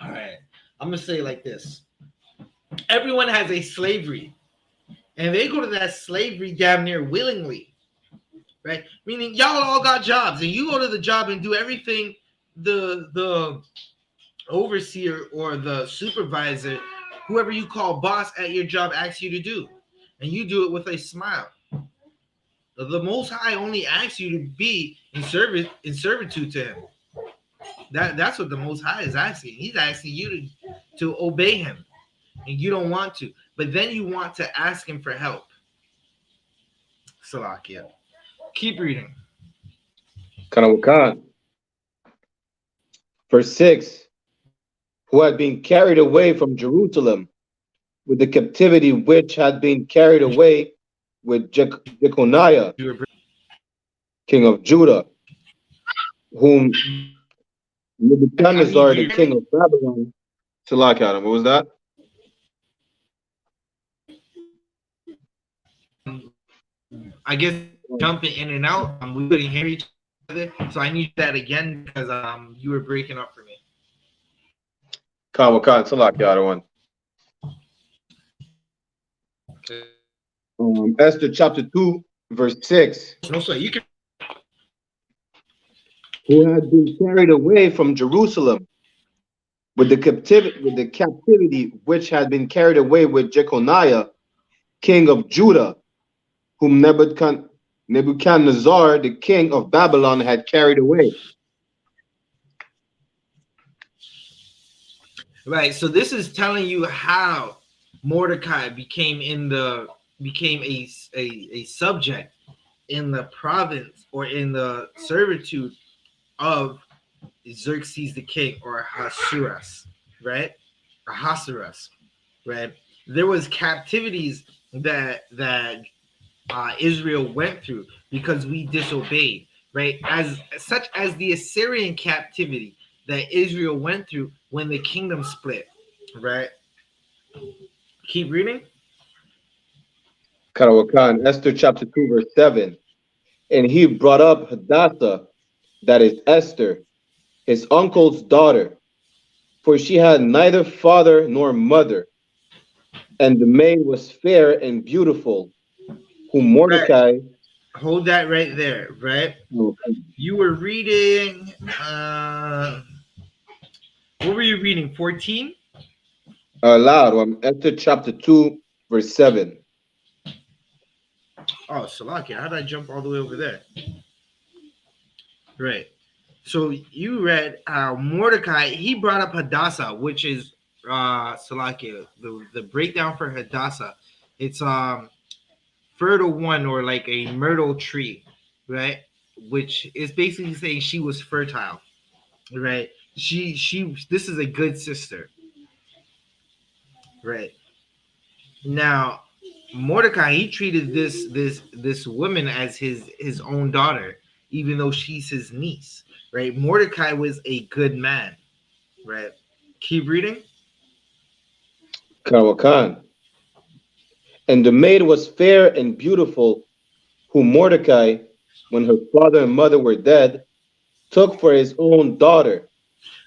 All right. I'm gonna say it like this. Everyone has a slavery, and they go to that slavery damn near willingly, right? Meaning y'all all got jobs, and you go to the job and do everything the overseer or the supervisor, whoever you call boss at your job, asks you to do, and you do it with a smile. The Most High only asks you to be in servitude to Him. That's what the Most High is asking. He's asking you to obey Him, and you don't want to. But then you want to ask Him for help. Salakia. Keep reading. Khan. Verse 6. Who had been carried away from Jerusalem with the captivity which had been carried away with Jeconiah, king of Judah, whom Nebuchadnezzar, the king of Babylon. Salakia, what was that? I guess jumping in and out. We couldn't hear each other, so I need that again because you were breaking up for me. Khan, Salakia, one. Okay. Esther chapter 2, verse 6. No, so you can. Who had been carried away from Jerusalem with the captivity which had been carried away with Jeconiah, king of Judah, whom Nebuchadnezzar, the king of Babylon, had carried away. Right. So this is telling you how Mordecai became a subject in the province or in the servitude of Xerxes the king, or Ahasuerus, right? Ahasuerus, right? There was captivities that Israel went through because we disobeyed, right? As such as the Assyrian captivity that Israel went through when the kingdom split, right? Keep reading. Karawakan, Esther chapter 2, verse 7. And he brought up Hadassah, that is Esther, his uncle's daughter, for she had neither father nor mother, and the maid was fair and beautiful, whom Right. Mordecai. Hold that right there, right? You were reading, what were you reading? 14? Aloud, Esther chapter 2, verse 7. Oh, Salakia, how did I jump all the way over there? Right. So you read Mordecai, he brought up Hadassah, which is Salakia, the breakdown for Hadassah. It's fertile one, or like a myrtle tree, right? Which is basically saying she was fertile, right? She this is a good sister, right? Now Mordecai, he treated this woman as his own daughter, even though she's his niece, right? Mordecai was a good man, right? Keep reading. Karawakan. And the maid was fair and beautiful, whom Mordecai, when her father and mother were dead, took for his own daughter.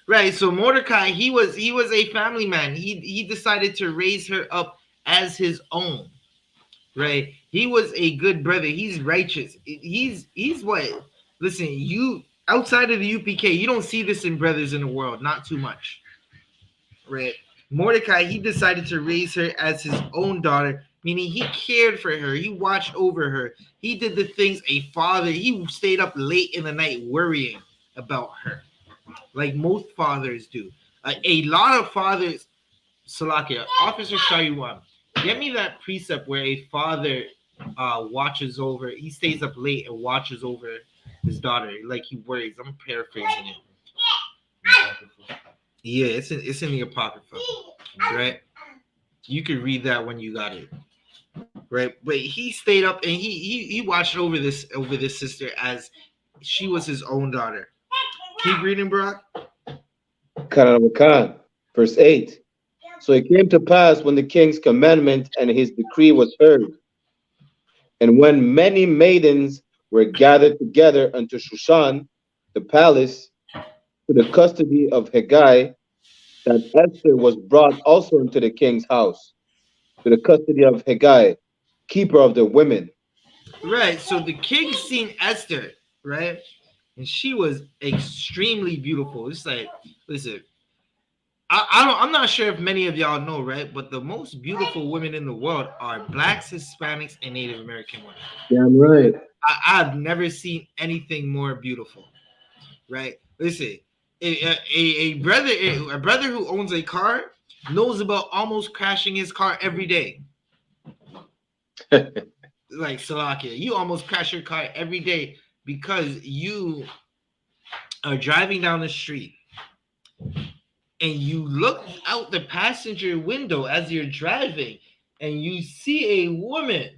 Right. So Mordecai, he was a family man. He decided to raise her up as his own. Right. He was a good brother. He's righteous. He's what? Listen, you outside of the UPK, you don't see this in brothers in the world. Not too much. Right. Mordecai, he decided to raise her as his own daughter, meaning he cared for her. He watched over her. He did the things a father. He stayed up late in the night worrying about her, like most fathers do. A lot of fathers, Salakia, Officer Shayuan, get me that precept where a father watches over, he stays up late and watches over his daughter, like he worries. I'm paraphrasing it. Yeah, it's in the Apocrypha, right? You could read that when you got it, right? But he stayed up and he watched over this sister as she was his own daughter. Keep reading, bro. Karawakan. Verse 8. So it came to pass when the king's commandment and his decree was heard, and when many maidens were gathered together unto Shushan, the palace, to the custody of Hegai, that Esther was brought also into the king's house, to the custody of Hegai, keeper of the women. Right. So the king seen Esther, right? And she was extremely beautiful. It's like, listen, I'm not sure if many of y'all know, right? But the most beautiful women in the world are blacks, Hispanics, and Native American women. Damn right. I've never seen anything more beautiful, right? Listen, a brother who owns a car knows about almost crashing his car every day. Like Salakia, you almost crash your car every day because you are driving down the street and you look out the passenger window as you're driving and you see a woman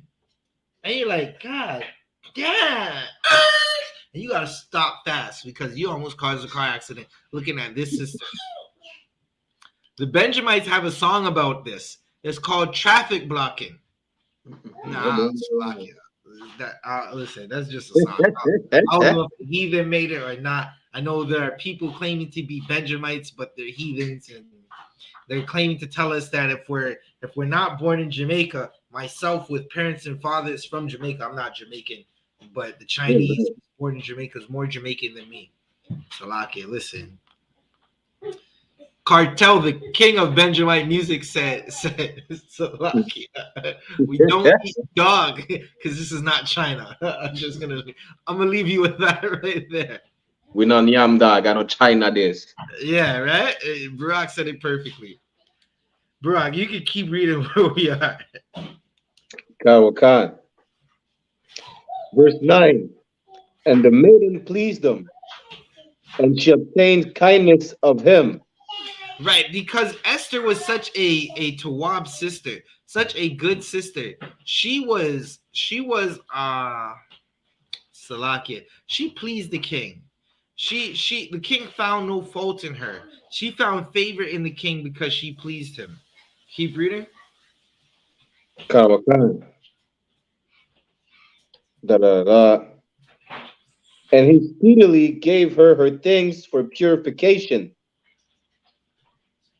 and you're like, God damn. And you gotta stop fast because you almost caused a car accident looking at this sister. The Benjamites have a song about this. It's called Traffic Blocking. Nah, listen, that's just a song. I don't know if the heathen made it or not. I know there are people claiming to be Benjamites, but they're heathens, and they're claiming to tell us that if we're not born in Jamaica, myself with parents and fathers from Jamaica, I'm not Jamaican, but the Chinese born in Jamaica is more Jamaican than me. Salakia, listen. Cartel, the king of Benjamite music, said Salakia, we don't eat dog because this is not China. I'm gonna leave you with that right there. We not yam dog, I know China this. Yeah, right? Barack said it perfectly. Barack, you can keep reading where we are. Karawakan. Verse 9. And the maiden pleased them, and she obtained kindness of him. Right, because Esther was such a Tawab sister, such a good sister. She was Salakia. She pleased the king. The king found no fault in her. She found favor in the king because she pleased him. Keep reading. Karawakan. Da, da, da. And he speedily gave her things for purification,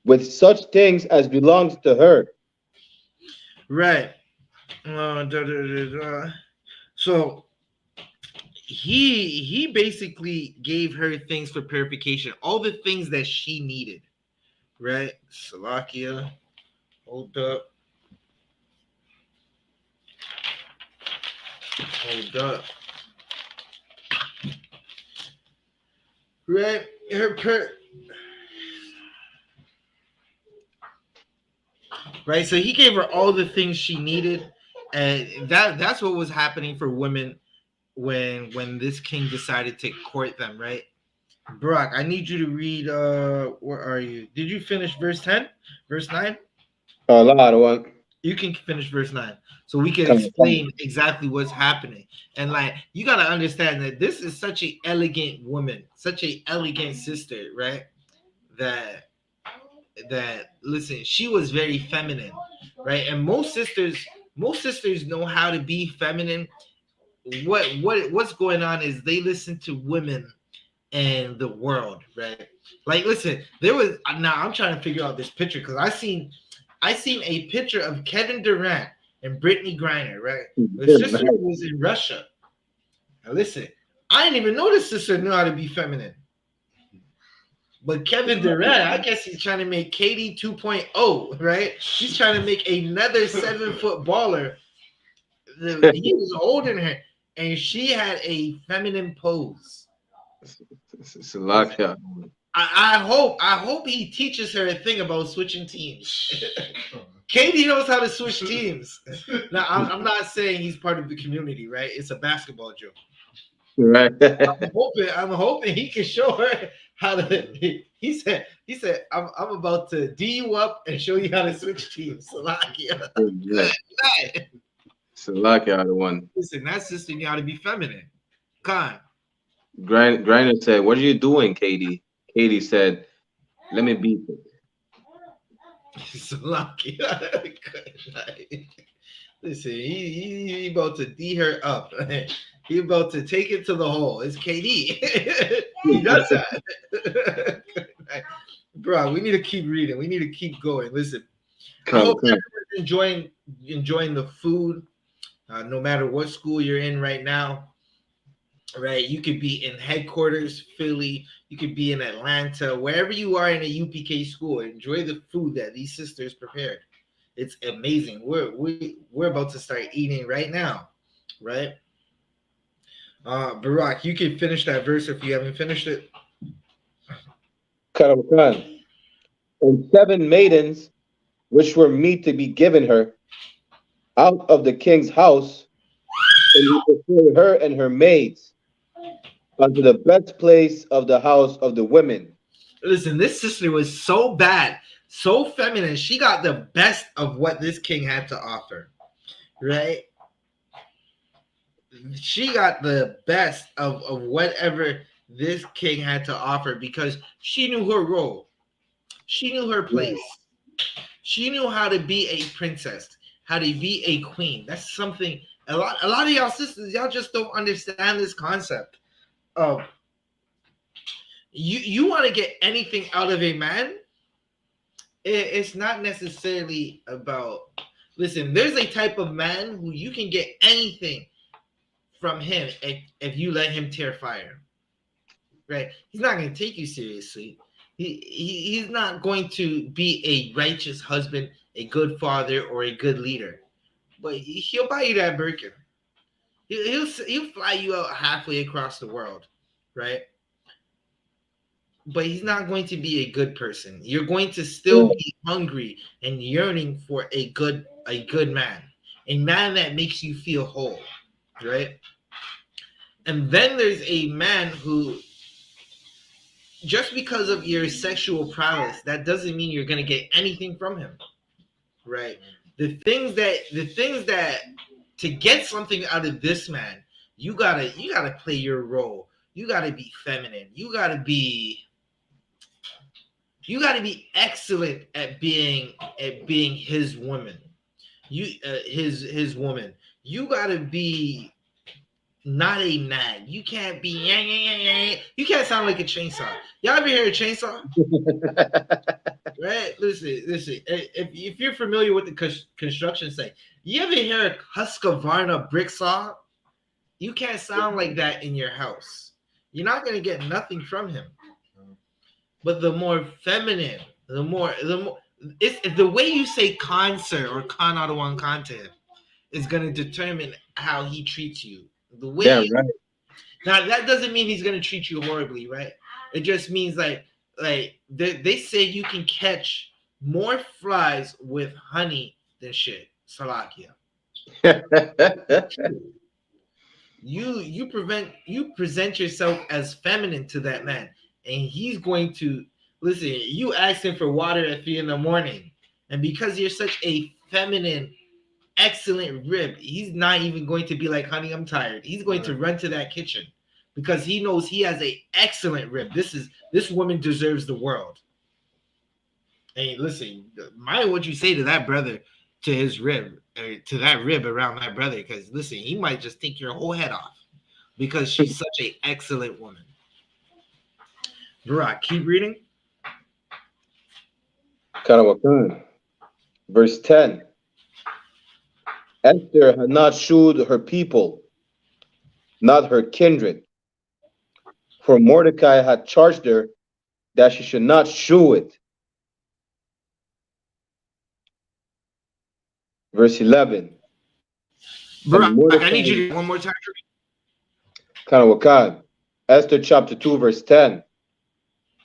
with such things as belongs to her. Right. So he basically gave her things for purification, all the things that she needed. Right. Salakia. Hold up. Hold up. Right. Right. So he gave her all the things she needed, and that's what was happening for women when this king decided to court them. Right. Brock, I need you to read. Where are you? Did you finish verse 10? Verse 9? Allah, one. You can finish verse 9 so we can Come on. explain exactly what's happening. And like, you got to understand that this is such an elegant woman, such an elegant sister, right? That listen, she was very feminine, right? And most sisters know how to be feminine. What's going on is they listen to women and the world, right? Like, listen, there was, now I'm trying to figure out this picture because I seen a picture of Kevin Durant and Brittany Griner, right? The sister was in Russia. Now listen, I didn't even know this sister knew how to be feminine. But Kevin Durant, I guess he's trying to make KD 2.0, right? He's trying to make another 7-foot baller. He was older than her, and she had a feminine pose. Salakia. I hope he teaches her a thing about switching teams. KD knows how to switch teams. Now, I'm not saying he's part of the community, right? It's a basketball joke. Right. I'm hoping he can show her how to. He said, I'm about to D you up and show you how to switch teams. Salakia. Salakia, the one. Listen, that sister knew how to be feminine. Khan. Griner said, "What are you doing, Katie?" Katie said, "Let me beat it." Salakia. Listen, he about to D her up. He about to take it to the hole. It's KD. He does that. Bro, we need to keep reading. We need to keep going. Listen, I hope everyone's enjoying the food, no matter what school you're in right now. Right, you could be in headquarters, Philly. You could be in Atlanta, wherever you are in a UPK school. Enjoy the food that these sisters prepared. It's amazing. We're about to start eating right now, right? Barak, you can finish that verse if you haven't finished it. Karabakan. And 7 maidens, which were meet to be given her out of the king's house, and he prepared her and her maids unto the best place of the house of the women. Listen, this sister was so bad, so feminine. She got the best of what this king had to offer, right? She got the best of whatever this king had to offer because she knew her role. She knew her place. She knew how to be a princess, how to be a queen. That's something a lot of y'all sisters, y'all just don't understand this concept. You want to get anything out of a man, it's not necessarily about, listen, there's a type of man who you can get anything from him if you let him tear fire, right? He's not going to take you seriously. He's not going to be a righteous husband, a good father, or a good leader, but he'll buy you that Birkin. He'll fly you out halfway across the world, right? But he's not going to be a good person. You're going to still be hungry and yearning for a good man, a man that makes you feel whole, right? And then there's a man who, just because of your sexual prowess, that doesn't mean you're going to get anything from him, right? The things that to get something out of this man, you gotta play your role. You gotta be feminine. You gotta be excellent at being his woman. His woman. You gotta be not a nag. You can't be you can't sound like a chainsaw. Y'all ever hear a chainsaw? Right? Listen. If you're familiar with the construction site, you ever hear a Husqvarna brick saw? You can't sound like that in your house. You're not gonna get nothing from him. But the more feminine, the more it's the way you say con sir or con out of one con to him is gonna determine how he treats you. The way Damn right. now that doesn't mean he's gonna treat you horribly, right? It just means like they say you can catch more flies with honey than shit. Salakia. You present yourself as feminine to that man, and he's going to listen. You ask him for water at 3 a.m, and because you're such a feminine, excellent rib, he's not even going to be like, honey, I'm tired. He's going to run to that kitchen because he knows he has a excellent rib. This woman deserves the world. And listen, mind what you say to that brother, to his rib, or to that rib around that brother, because listen, he might just take your whole head off because she's such an excellent woman. Barak, keep reading. Verse 10. Esther had not shewed her people, not her kindred, for Mordecai had charged her that she should not shew it. Verse 11. Barak, I need you to do one more time. Esther chapter 2, verse 10.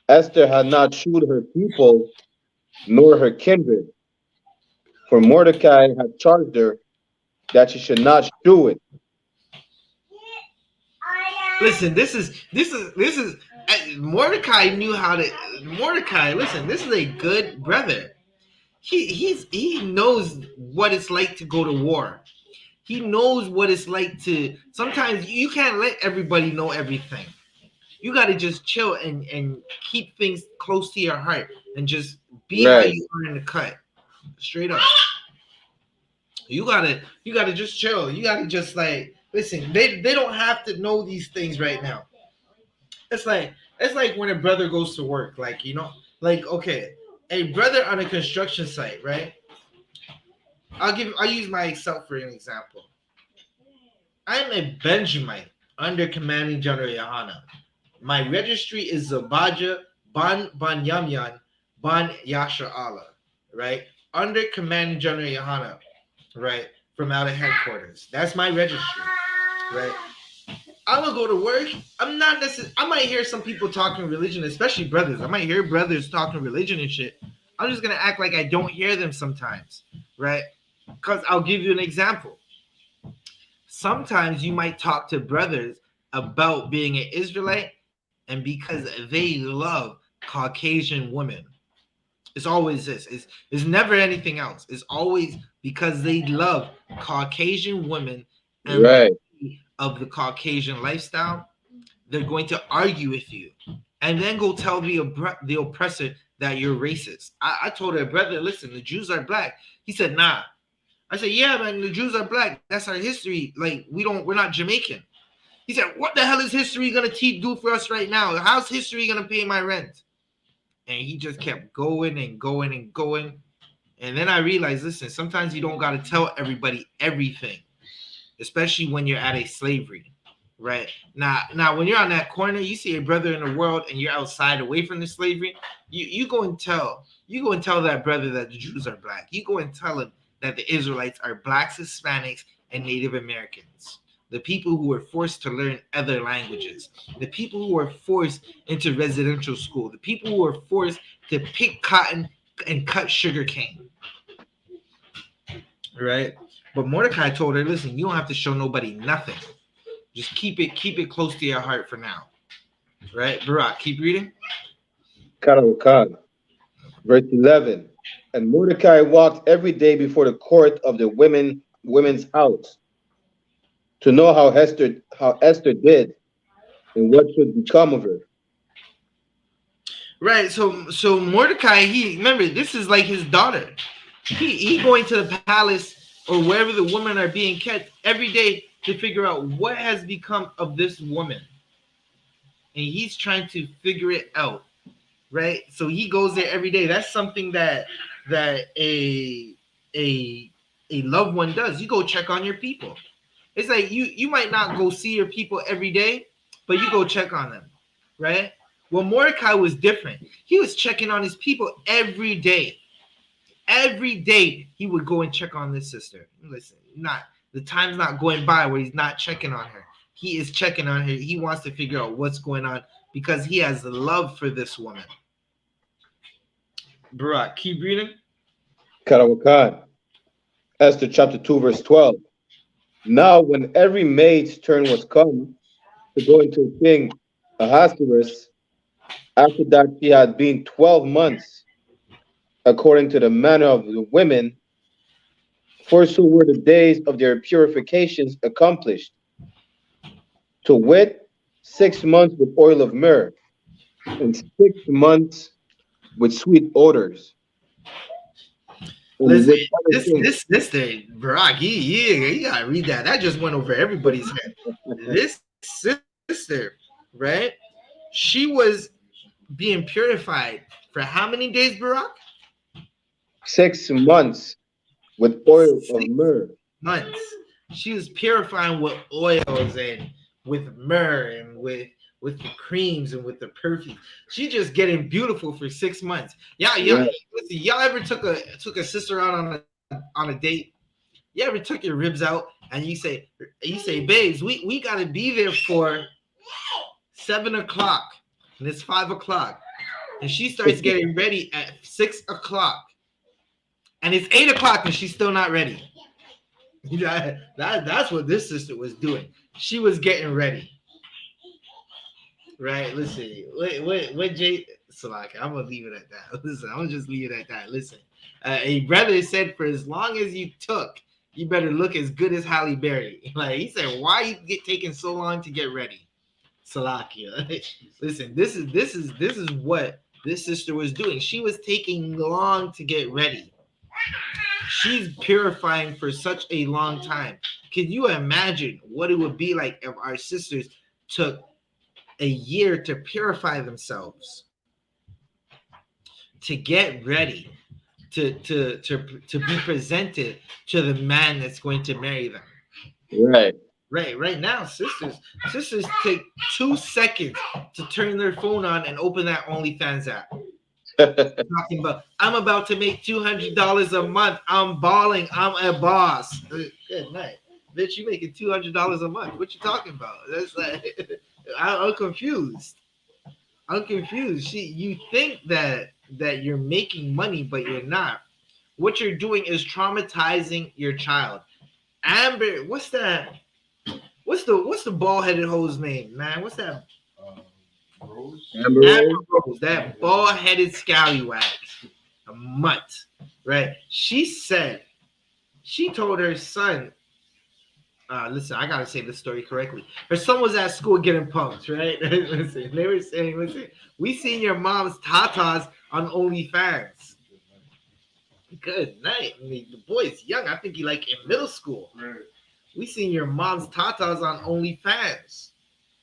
Esther had not shewed her people, nor her kindred, for Mordecai had charged her that she should not shew it. Listen, this is Mordecai knew how to. Mordecai, listen, this is a good brother. He knows what it's like to go to war. He knows what it's like to. Sometimes you can't let everybody know everything. You got to just chill and keep things close to your heart and just be how you are in the cut. Straight up. You gotta just chill. You gotta just like listen. They don't have to know these things right now. It's like when a brother goes to work. Like okay, a brother on a construction site, right? I'll use myself for an example. I'm a Benjamite under commanding General Yahanna. My registry is Zabaja Ban Yamyan Ban Yasha Allah, right? Under commanding General Yahanna. Right, from out of headquarters. That's my registry, right? I'm gonna go to work. I'm not necessarily. I might hear some people talking religion, especially brothers. I might hear brothers talking religion and shit. I'm just gonna act like I don't hear them sometimes, right? Because I'll give you an example. Sometimes you might talk to brothers about being an Israelite, and because they love Caucasian women. It's always this. It's never anything else. It's always because they love Caucasian women and of the Caucasian lifestyle. They're going to argue with you and then go tell the oppressor that you're racist. I told her, brother, listen, the Jews are black. He said, nah. I said, yeah, man, the Jews are black. That's our history. Like, we're not Jamaican. He said, what the hell is history going to do for us right now? How's history going to pay my rent? And he just kept going and going and going. And then I realized, listen, sometimes you don't got to tell everybody everything, especially when you're at a slavery, right? Now, when you're on that corner, you see a brother in the world and you're outside away from the slavery, you go and tell that brother that the Jews are black. You go and tell him that the Israelites are blacks, Hispanics, and Native Americans. The people who were forced to learn other languages, the people who were forced into residential school, the people who were forced to pick cotton and cut sugar cane, right? But Mordecai told her, listen, you don't have to show nobody nothing. Just keep it close to your heart for now, right? Barak, keep reading. Verse 11. And Mordecai walked every day before the court of the women's house, to know how Esther did and what should become of her. Right. So Mordecai, remember, this is like his daughter. He going to the palace or wherever the women are being kept every day to figure out what has become of this woman. And he's trying to figure it out, right? So he goes there every day. That's something that a loved one does. You go check on your people. It's like you might not go see your people every day, but you go check on them, right? Well, Mordecai was different. He was checking on his people every day. Every day he would go and check on this sister. Listen, the time's not going by where he's not checking on her. He is checking on her. He wants to figure out what's going on because he has love for this woman. Barak, keep reading. Karawakan. Esther chapter 2, verse 12. Now, when every maid's turn was come to go into King Ahasuerus, after that she had been 12 months, according to the manner of the women, for so were the days of their purifications accomplished, to wit, 6 months with oil of myrrh, and 6 months with sweet odors. Listen, this thing, Barak, you gotta read that. That just went over everybody's head. This sister, right? She was being purified for how many days, Barak? 6 months with oil of myrrh. Months. She was purifying with oils and with myrrh and with the creams and with the perfume. She just getting beautiful for 6 months. Listen, y'all ever took a sister out on a date? You ever took your ribs out and you say, babes, we gotta be there for 7 o'clock, and it's 5 o'clock, and she starts getting ready at 6 o'clock, and it's 8 o'clock and she's still not ready. That's what this sister was doing. She was getting ready. Right, listen, what Jay Salaka, I'm gonna leave it at that. Listen, I'm gonna just leave it at that. Listen, a brother said, for as long as you took, you better look as good as Halle Berry. Like, he said, why you taking so long to get ready? Salakia. Listen, this is what this sister was doing. She was taking long to get ready. She's purifying for such a long time. Can you imagine what it would be like if our sisters took a year to purify themselves, to get ready, to be presented to the man that's going to marry them? Right now, sisters take 2 seconds to turn their phone on and open that OnlyFans app. Talking about, I'm about to make $200 a month. I'm balling. I'm a boss. Good night, bitch. You making $200 a month? What you talking about? That's like, I'm confused. You think that you're making money, but you're not. What you're doing is traumatizing your child. Amber, what's that? What's the bald-headed hoe's name, man? What's that? Rose? Amber Rose, that bald-headed scallywag, a mutt, right? She told her son, listen, I gotta say this story correctly. Her son was at school getting punked, right? Listen, they were saying, listen, we seen your mom's tatas on OnlyFans. Good night. I mean, the boy's young. I think he like in middle school. Right. We seen your mom's tatas on OnlyFans.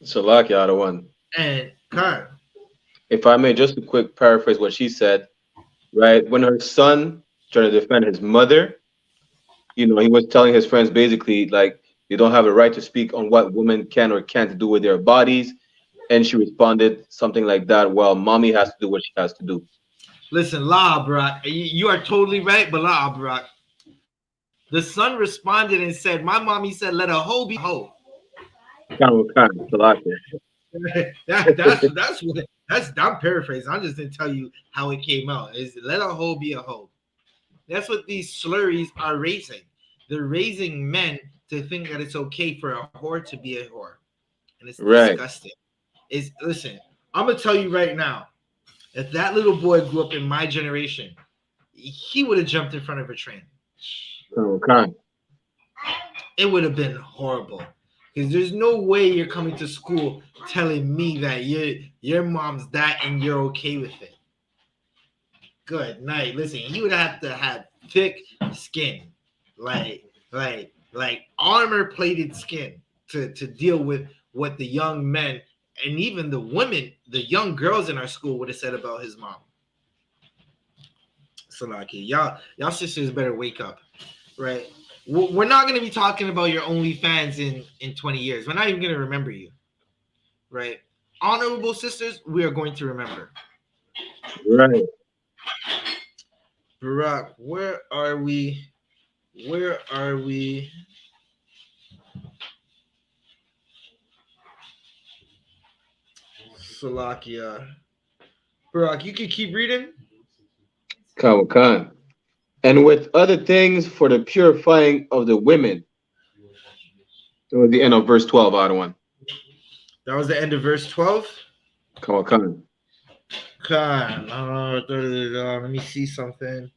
Salaki, other one. And Khan, if I may, just a quick paraphrase what she said, right? When her son tried to defend his mother, he was telling his friends basically, like, you don't have a right to speak on what women can or can't do with their bodies. And she responded something like that, well, mommy has to do what she has to do. Listen, La Barak, you are totally right, but La Barak. The son responded and said, my mommy said, let a hoe be a hoe. That's I'm paraphrasing. I'm just gonna tell you how it came out. Is let a hoe be a hoe. That's what these slurries are raising. They're raising men to think that it's okay for a whore to be a whore, and it's disgusting. Listen, I'm gonna tell you right now, if that little boy grew up in my generation, he would have jumped in front of a train. It would have been horrible. Because there's no way you're coming to school telling me that your mom's that and you're okay with it. Good night. Listen, he would have to have thick skin. Like like armor-plated skin to deal with what the young men and even the women, the young girls in our school would have said about his mom. So like, y'all sisters better wake up, right? We're not going to be talking about your OnlyFans in 20 years. We're not even going to remember you, right? Honorable sisters, we are going to remember. Right. Barack, where are we? Where are we? Salakia. Barack, you can keep reading. Khan. And with other things for the purifying of the women. So at the end of verse 12, out of one. That was the end of verse 12. Khan. God, let me see something.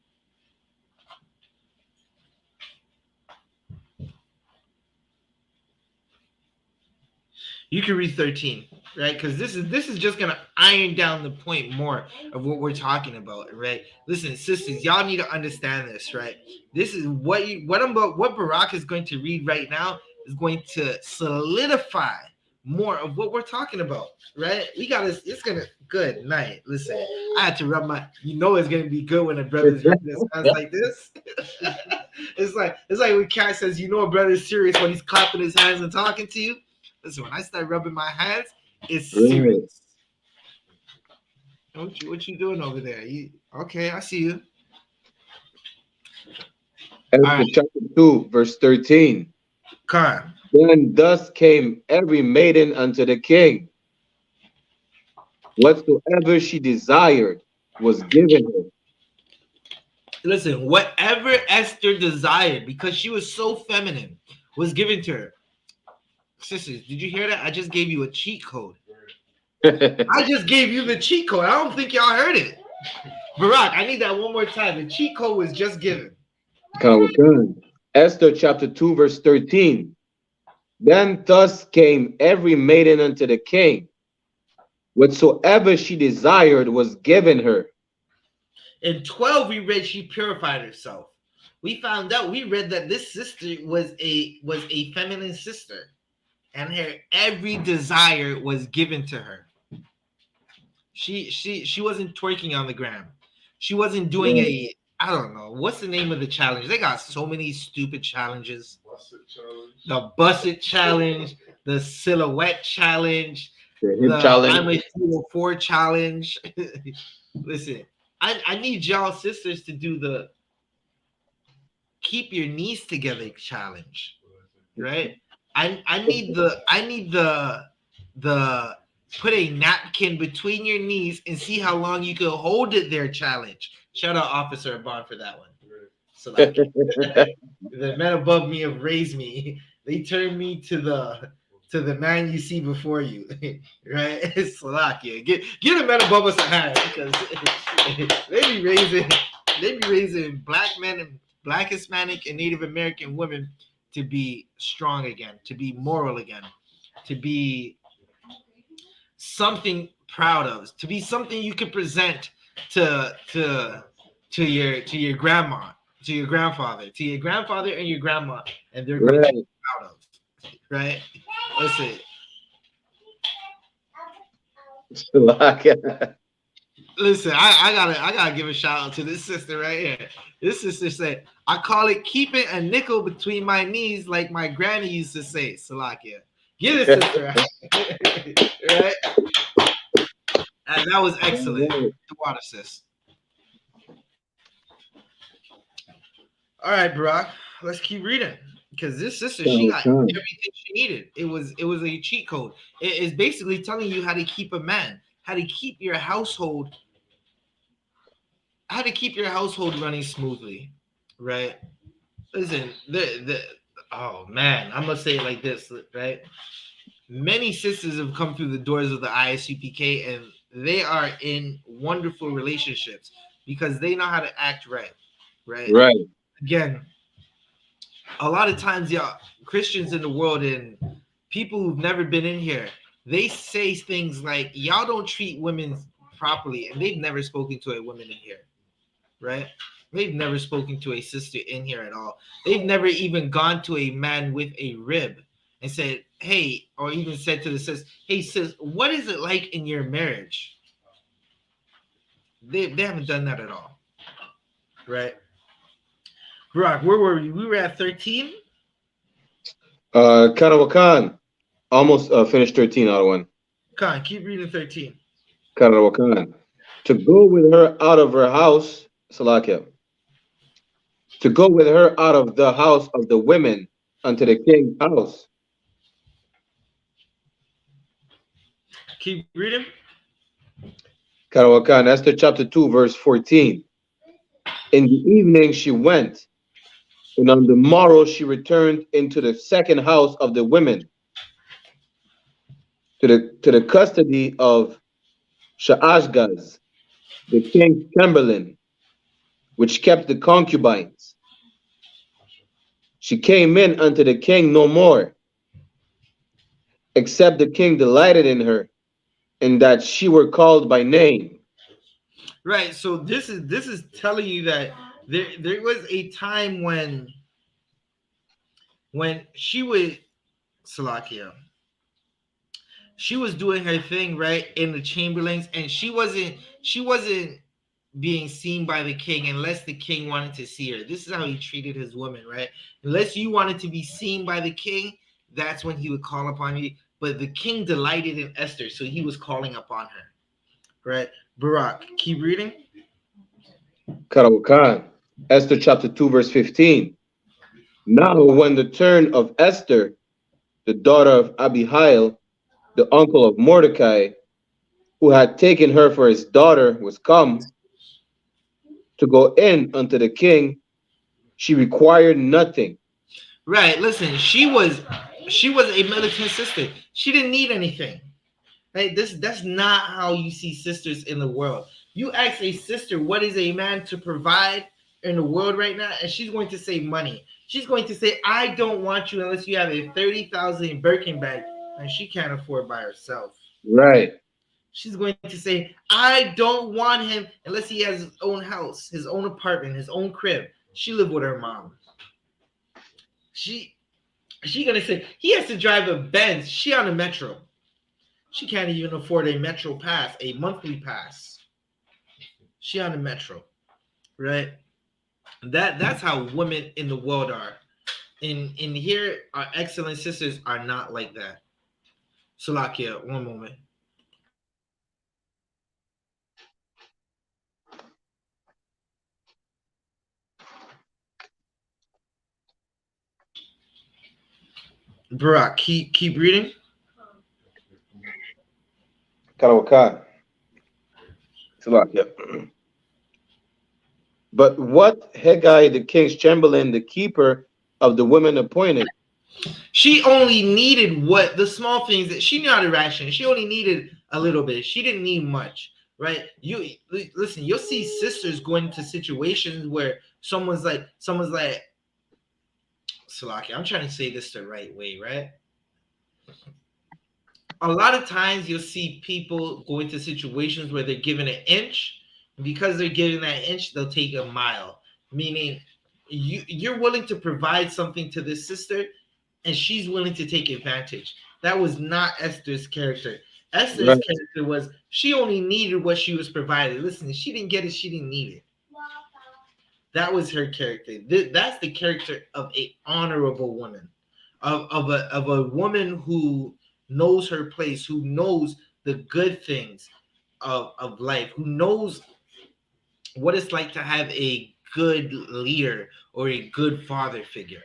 You can read 13, right? Because this is just gonna iron down the point more of what we're talking about, right? Listen, sisters, y'all need to understand this, right? This is what Barack is going to read right now is going to solidify more of what we're talking about, right? It's gonna good night. Listen, I had to rub my, it's gonna be good when a brother's rubbing his hands like this. It's like when Cat says, a brother's serious when he's clapping his hands and talking to you. Listen, when I start rubbing my hands, it's serious. What you doing over there? Okay, I see you. Right. Chapter 2, verse 13. Khan. Then thus came every maiden unto the king. Whatsoever she desired was given her. Listen, whatever Esther desired, because she was so feminine, was given to her. Sisters, did you hear that? I just gave you a cheat code. I just gave you the cheat code. I don't think y'all heard it. Barack, I need that one more time. The cheat code was just given. Esther chapter 2, verse 13. Then thus came every maiden unto the king. Whatsoever she desired was given her. In 12, we read she purified herself. We read that this sister was a feminine sister. And her every desire was given to her. She wasn't twerking on the gram. She wasn't doing I don't know what's the name of the challenge. They got so many stupid challenges. The busset challenge, the silhouette challenge, the challenge. I'm a 204 challenge. Listen, I need y'all sisters to do the keep your knees together challenge, right? I need the put a napkin between your knees and see how long you can hold it there challenge. Shout out Officer Bond for that one. So like, the men above me have raised me. They turned me to the man you see before you, right? It's Slovakia. Give the men above us a hand because they be raising black men and Black, Hispanic, and Native American women to be strong again, to be moral again, to be something proud of, to be something you can present to your grandma, to your grandfather, and your grandma, and they're going to be proud of, right? Listen. Listen, I gotta give a shout out to this sister right here. This sister said, I call it keeping a nickel between my knees, like my granny used to say. Salakia. Get it, sister. Right? And that was excellent. The water, sis. All right, Barack. Let's keep reading. Because this sister, she got everything she needed. It was a cheat code. It is basically telling you how to keep a man, how to keep your household running smoothly, right? Listen, oh man, I'm gonna say it like this, right? Many sisters have come through the doors of the ISUPK and they are in wonderful relationships because they know how to act right. Right. Again, a lot of times, Christians in the world and people who've never been in here, they say things like, y'all don't treat women properly, and they've never spoken to a woman in here. Right? They've never spoken to a sister in here at all. They've never even gone to a man with a rib and said, hey, or even said to the sis, hey, sis, what is it like in your marriage? They haven't done that at all. Right? Brock, where were we? We were at 13? Karawakan. Almost finished 13 out of 1. Khan, keep reading 13. Karawakan. To go with her out of her house, Salakia. To go with her out of the house of the women unto the king's house. Keep reading. Karawakan, Esther chapter 2, verse 14. In the evening she went, and on the morrow she returned into the second house of the women, to the custody of Shaashgaz, the king's chamberlain, which kept the concubines. She came in unto the king no more, except the king delighted in her, and that she were called by name. Right. So this is telling you that there was a time when she was Salakia. She was doing her thing, right, in the chamberlains, and she wasn't being seen by the king unless the king wanted to see her. This is how he treated his women, right? Unless you wanted to be seen by the king, that's when he would call upon you. But the king delighted in Esther, so he was calling upon her. Right? Barak, keep reading. Karawakan, Esther chapter 2, verse 15. Now when the turn of Esther, the daughter of Abihail, the uncle of Mordecai, who had taken her for his daughter, was come to go in unto the king, she required nothing. Right. Listen, she was a militant sister. She didn't need anything. Right? That's not how you see sisters in the world. You ask a sister, what is a man to provide in the world right now, and she's going to say money. She's going to say, I don't want you unless you have a 30,000 Birkin bag, and she can't afford by herself. Right. She's going to say, I don't want him unless he has his own house, his own apartment, his own crib. She lived with her mom. She gonna say he has to drive a Benz. She on a metro. She can't even afford a metro pass, a monthly pass. She on a metro, right? That's how women in the world are. In here, our excellent sisters are not like that. Salakia, one moment. Barak, keep reading. Karawakan. But what Hegai, the king's chamberlain, the keeper of the women appointed? She only needed what the small things that she knew how to ration. She only needed a little bit. She didn't need much, right? You listen. You'll see sisters going into situations where someone's like, Salaki. I'm trying to say this the right way, right? A lot of times you'll see people go into situations where they're given an inch. Because they're given that inch, they'll take a mile. Meaning, you're willing to provide something to this sister, and she's willing to take advantage. That was not Esther's character. Esther's character was she only needed what she was provided. Listen, if she didn't get it, she didn't need it. That was her character. That's the character of a honorable woman, of a woman who knows her place, who knows the good things of life, who knows what it's like to have a good leader or a good father figure.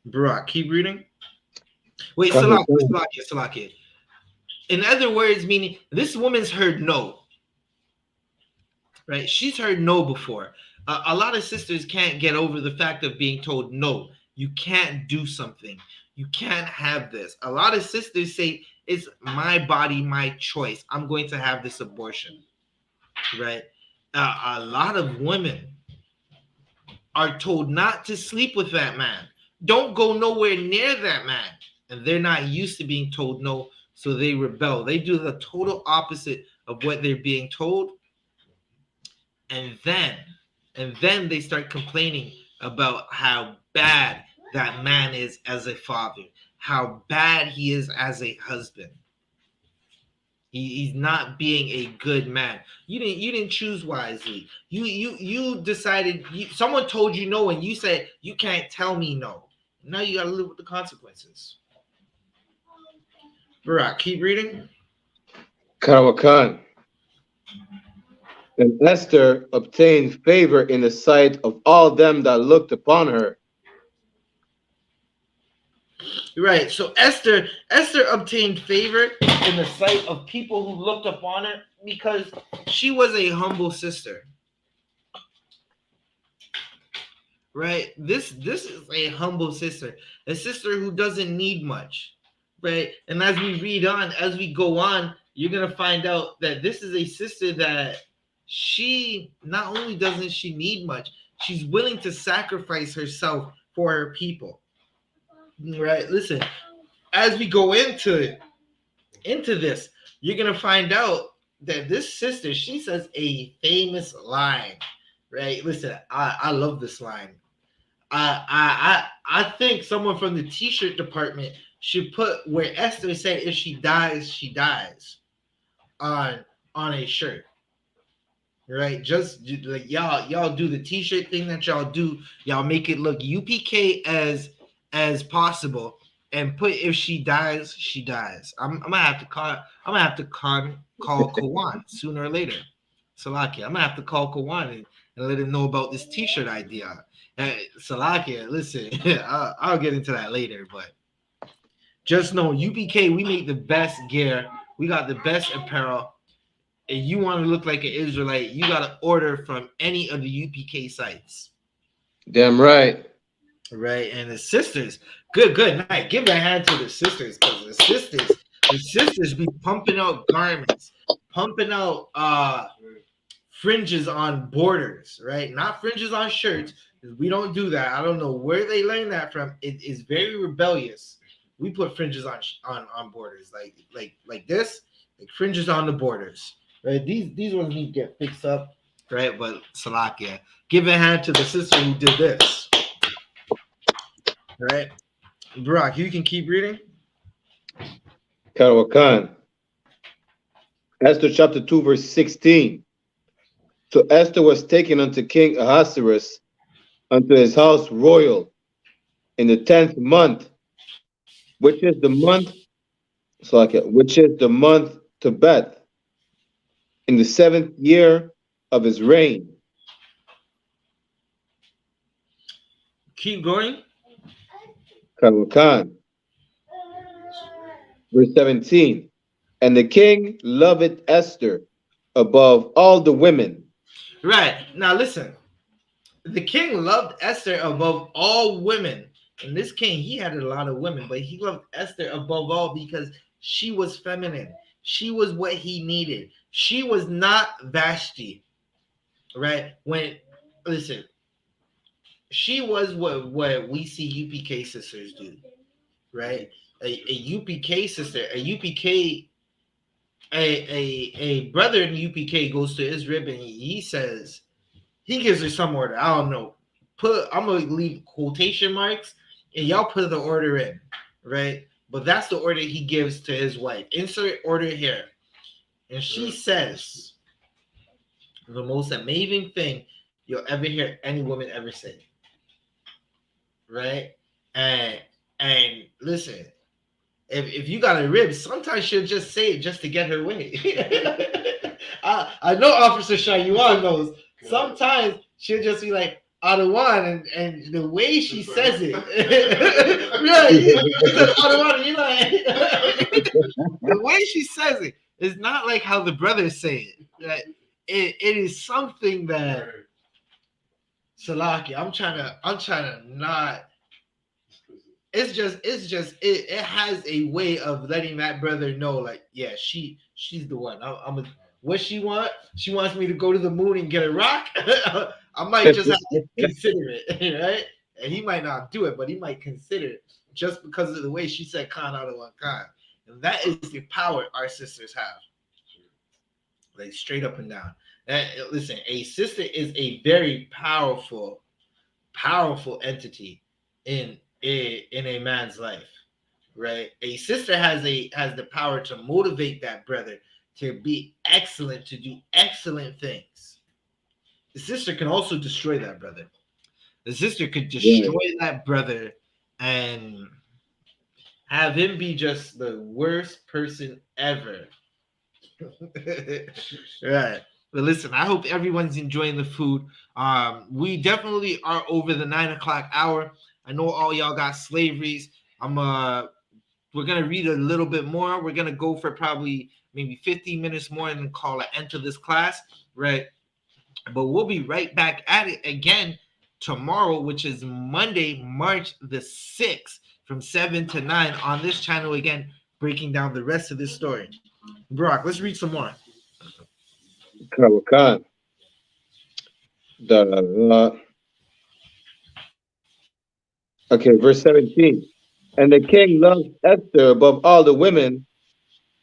Barak, keep reading. Wait, Salakia. In other words, meaning this woman's heard no. Right? She's heard no before. A lot of sisters can't get over the fact of being told no. You can't do something. You can't have this. A lot of sisters say, it's my body, my choice. I'm going to have this abortion. Right? A lot of women are told not to sleep with that man. Don't go nowhere near that man. And they're not used to being told no, so they rebel. They do the total opposite of what they're being told. And then they start complaining about how bad that man is as a father, how bad he is as a husband. He's not being a good man. You didn't choose wisely. You decided. Someone told you no, and you said you can't tell me no. Now you gotta live with the consequences. Barack, keep reading. Karawakan. And Esther obtained favor in the sight of all them that looked upon her. Right. So Esther obtained favor in the sight of people who looked upon her because she was a humble sister. Right. This is a humble sister, a sister who doesn't need much. Right. And as we read on, as we go on, you're gonna find out that this is a sister that she not only doesn't she need much, she's willing to sacrifice herself for her people. Right. Listen, as we go into this, you're gonna find out that this sister, she says a famous line, right? Listen, I love this line. I think someone from the t-shirt department should put where Esther said if she dies, she dies on a shirt. Right? Just like y'all do the t-shirt thing that y'all do, y'all make it look UPK as possible and put if she dies, she dies. I'm gonna have to call Kawan sooner or later. Salakia, I'm gonna have to call Kawan and let him know about this t-shirt idea. Salakia, listen, I'll get into that later, but just know UPK, we make the best gear, we got the best apparel. And you want to look like an Israelite, you got to order from any of the UPK sites. Damn right. Right. And the sisters, good night. Give a hand to the sisters because the sisters be pumping out garments, pumping out fringes on borders, right? Not fringes on shirts. We don't do that. I don't know where they learned that from. It is very rebellious. We put fringes on borders like this, like fringes on the borders. Right, these ones need to get fixed up, right? But Salakia, give a hand to the sister who did this, right? Brock, you can keep reading. Karawakan. Esther chapter 2, verse 16. So Esther was taken unto King Ahasuerus unto his house royal in the 10th month, which is the month Tebeth, in the 7th year of his reign. Keep going. Karawakan. Verse 17. And the king loved Esther above all the women. Right. Now listen. The king loved Esther above all women. And this king, he had a lot of women, but he loved Esther above all because she was feminine. She was what he needed. She was not Vashti. Right? Listen, she was what we see UPK sisters do. Right? A UPK sister, a brother in UPK goes to his rib and he says, he gives her some order. I don't know. I'm gonna leave quotation marks and y'all put the order in, right? But that's the order he gives to his wife. Insert order here. And she says the most amazing thing you'll ever hear any woman ever say. Right? And listen, if you got a rib, sometimes she'll just say it just to get her way. I know Officer Shayuan knows. Sometimes she'll just be like, Adawan, and the way she says it, Adawan, you like, the way she says it is not like how the brothers say it. Right? It is something that Salaki. I'm trying to not. It's just it has a way of letting that brother know, like, yeah, she's the one. What she want? She wants me to go to the moon and get a rock. I might just have to consider it, right? And he might not do it, but he might consider it just because of the way she said "Khan out of one Khan," and that is the power our sisters have, like straight up and down. Listen, a sister is a very powerful entity in a man's life, right? A sister has the power to motivate that brother to be excellent, to do excellent things. The sister can also destroy that brother. The sister could destroy that brother and have him be just the worst person ever. Right. But listen, I hope everyone's enjoying the food. We definitely are over the 9 o'clock hour. I know all y'all got slaveries. We're gonna read a little bit more. We're gonna go for probably maybe 15 minutes more and then call an end to this class, right? But we'll be right back at it again tomorrow, which is Monday, March the 6th, from 7 to 9 on this channel again, breaking down the rest of this story. Brock, let's read some more. Okay, verse 17. And the king loved Esther above all the women,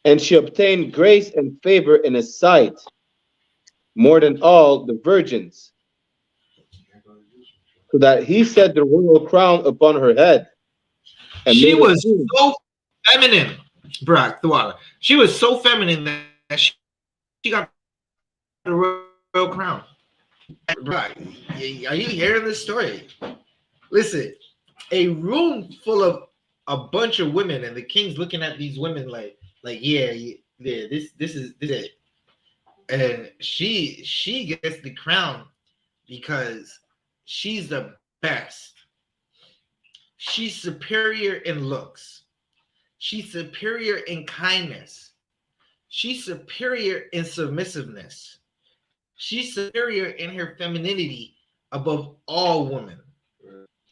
and she obtained grace and favor in his sight more than all the virgins, so that he set the royal crown upon her head. And she was so feminine, Brock, the water. She was so feminine that she got the royal crown. Brock, are you hearing this story? Listen, a room full of a bunch of women, and the king's looking at these women like yeah, this is it. And she gets the crown because she's the best. She's superior in looks. She's superior in kindness. She's superior in submissiveness. She's superior in her femininity above all women.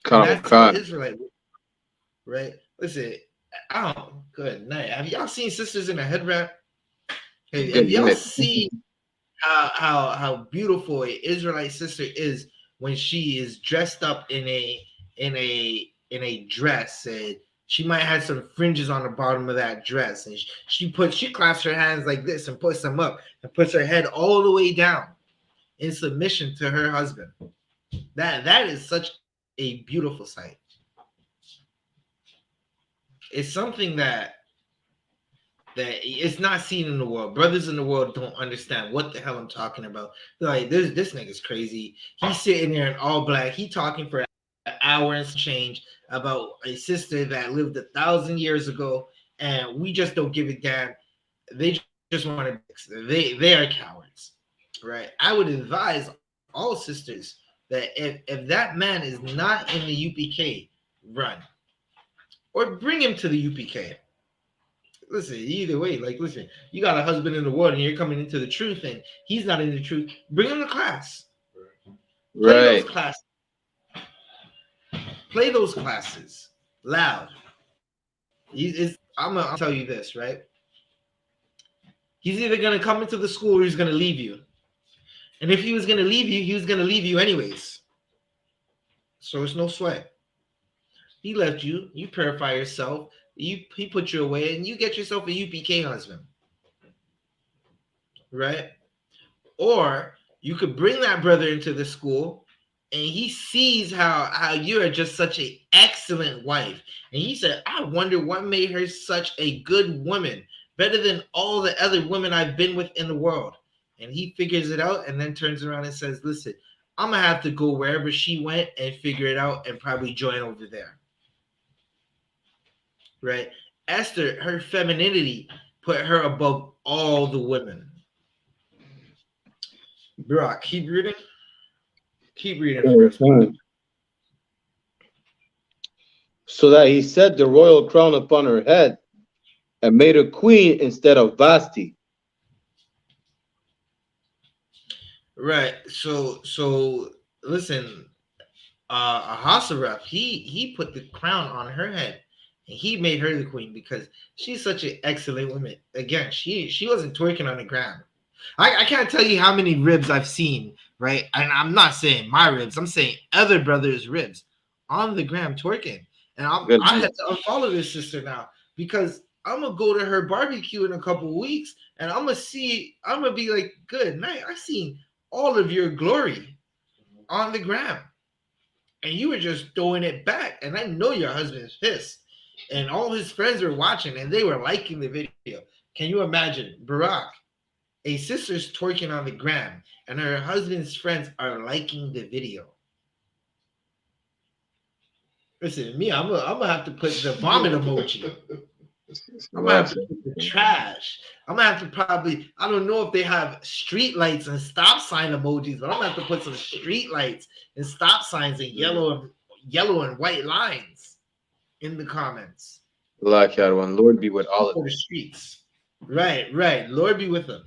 That's an Israelite, right? Listen, good night. Have y'all seen sisters in a head wrap? Have y'all seen how beautiful an Israelite sister is when she is dressed up in a dress, and she might have some fringes on the bottom of that dress, and she clasps her hands like this and puts them up and puts her head all the way down in submission to her husband. That is such a beautiful sight. It's something that it's not seen in the world. Brothers in the world don't understand what the hell I'm talking about. They're like, this nigga's crazy. He's sitting there in all black. He talking for an hour and change about a sister that lived 1,000 years ago, and we just don't give a damn. They just want to. They are cowards, right? I would advise all sisters that if that man is not in the UPK, run or bring him to the UPK. Listen, either way, listen, you got a husband in the world and you're coming into the truth and he's not in the truth. Bring him to class. Play those classes. Play those classes loud. I'm gonna tell you this, right? He's either gonna come into the school or he's gonna leave you. And if he was gonna leave you, he was gonna leave you anyways. So it's no sweat. He left you. You purify yourself. He put you away, and you get yourself a UPK husband, right? Or you could bring that brother into the school, and he sees how you are just such an excellent wife, and he said, "I wonder what made her such a good woman, better than all the other women I've been with in the world." And he figures it out, and then turns around and says, "Listen, I'm gonna have to go wherever she went and figure it out, and probably join over there." Right? Esther, her femininity put her above all the women. Brock, keep reading. Keep reading. So that he set the royal crown upon her head and made her queen instead of Vashti. Right. So listen, Ahasuerus, he put the crown on her head. And he made her the queen because she's such an excellent woman. Again, she wasn't twerking on the ground. I can't tell you how many ribs I've seen, right? And I'm not saying my ribs. I'm saying other brothers' ribs on the gram twerking. And I had to unfollow this sister now because I'm gonna go to her barbecue in a couple of weeks, and I'm gonna be like, good night. I seen all of your glory on the ground, and you were just throwing it back. And I know your husband's pissed, and all his friends were watching, and they were liking the video. Can you imagine, Barack? A sister's twerking on the gram, and her husband's friends are liking the video. Listen, me, I'm gonna have to put the vomit emoji. I'm gonna have to put the trash. I'm gonna have to probably, I don't know if they have street lights and stop sign emojis, but I'm gonna have to put some street lights and stop signs and yellow and white lines in the comments. Like one. Lord be with all of the streets. Right. Lord be with them.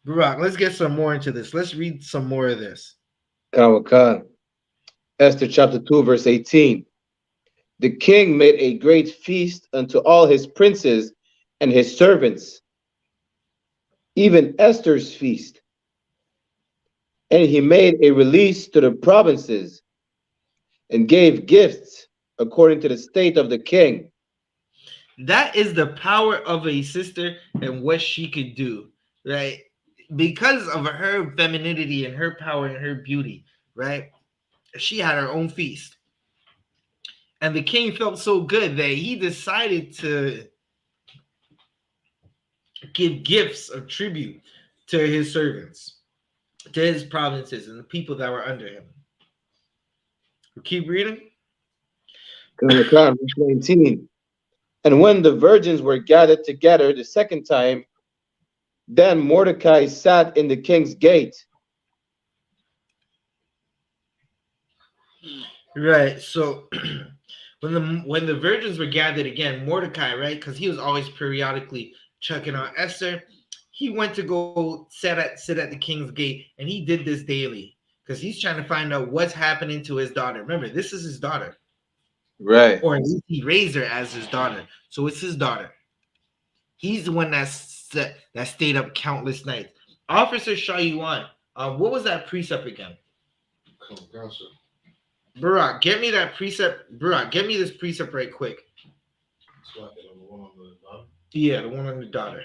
Barack, let's get some more into this. Let's read some more of this. Esther chapter 2, verse 18. The king made a great feast unto all his princes and his servants, even Esther's feast. And he made a release to the provinces and gave gifts according to the state of the king. That is the power of a sister and what she could do, right? Because of her femininity and her power and her beauty, right? She had her own feast. And the king felt so good that he decided to give gifts of tribute to his servants, to his provinces, and the people that were under him. We'll keep reading. Verse 19. And when the virgins were gathered together the second time, then Mordecai sat in the king's gate. Right. So when the virgins were gathered again, Mordecai, right, because he was always periodically checking on Esther, he went to go sit at the king's gate, and he did this daily because he's trying to find out what's happening to his daughter. Remember, this is his daughter, right? Or at least he raised her as his daughter, so it's his daughter. He's the one that stayed up countless nights. Officer Shayuan, what was that precept again? Barack, get me that precept. Barack, get me this precept right quick. Yeah, the one on the daughter.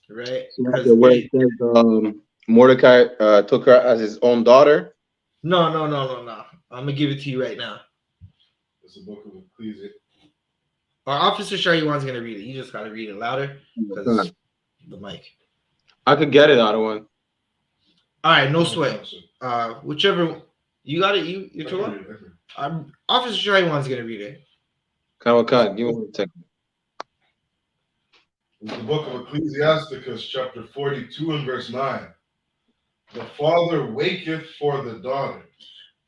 Right? Where it says, Mordecai took her as his own daughter. No. I'm gonna give it to you right now. It's the book of Ecclesiastes. Our Officer Shayuan's gonna read it. You just gotta read it louder because the mic. I could get it out of one. All right, no sweat. Whichever you got it. You're talking. Officer Shayuan's gonna read it. Give me 1 second. In the book of Ecclesiastes, chapter 42 and verse 9. The father waketh for the daughter.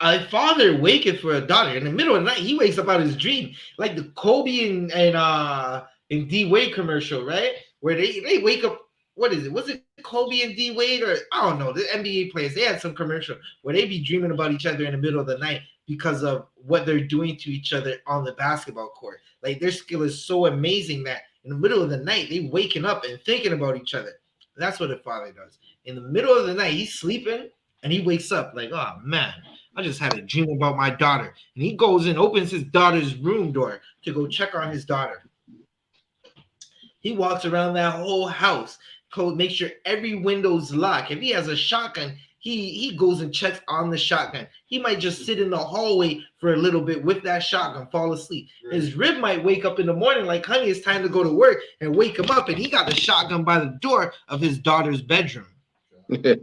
A father waketh for a daughter. In the middle of the night, he wakes up out of his dream, like the Kobe and D Wade commercial, right? Where they wake up. What is it? Was it Kobe and D Wade, or I don't know, the NBA players? They had some commercial where they be dreaming about each other in the middle of the night because of what they're doing to each other on the basketball court. Like their skill is so amazing that in the middle of the night they waking up and thinking about each other. That's what a father does. In the middle of the night, he's sleeping and he wakes up like, oh man, I just had a dream about my daughter. And he goes and opens his daughter's room door to go check on his daughter. He walks around that whole house, make sure every window's locked. If he has a shotgun, he goes and checks on the shotgun. He might just sit in the hallway for a little bit with that shotgun, fall asleep. His rib might wake up in the morning like, honey, it's time to go to work, and wake him up, and he got the shotgun by the door of his daughter's bedroom. That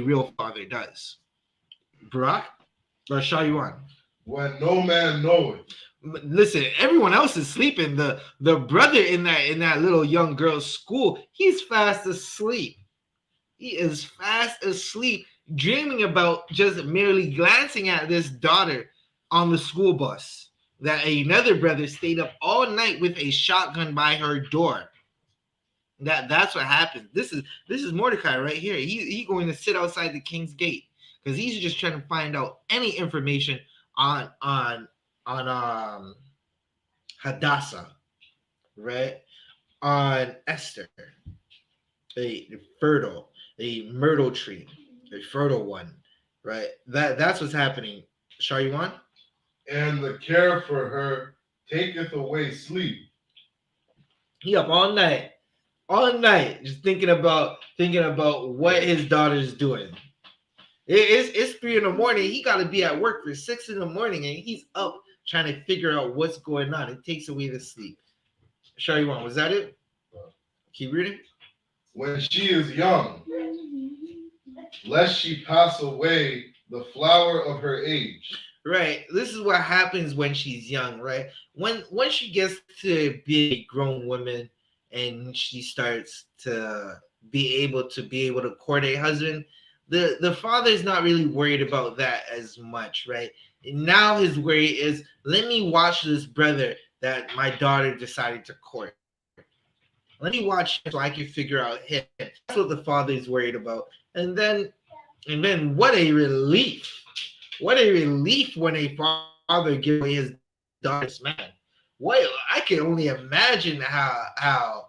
a real father does. Barack, or Shayuan. When no man knoweth. Listen, everyone else is sleeping. The brother in that little young girl's school, he's fast asleep. He is fast asleep, dreaming about just merely glancing at this daughter on the school bus. That another brother stayed up all night with a shotgun by her door. That's what happened. This is Mordecai right here. He going to sit outside the king's gate because he's just trying to find out any information on Hadassah, right? On Esther, a myrtle tree, a fertile one, right? That's what's happening. Shariwan? and the care for her taketh away sleep. He up all night, just thinking about what his daughter's doing. It's 3 in the morning. He got to be at work for 6 in the morning, and he's up trying to figure out what's going on. It takes away the sleep. Shariwan, was that it? Keep reading. When she is young, lest she pass away the flower of her age. Right. This is what happens when she's young, right? When she gets to be a grown woman and she starts to be able to court a husband, the father is not really worried about that as much, right? Now his worry is, let me watch this brother that my daughter decided to court. Let me watch him so I can figure out him. That's what the father is worried about. And then what a relief. What a relief when a father gives away his daughter's man. What I can only imagine how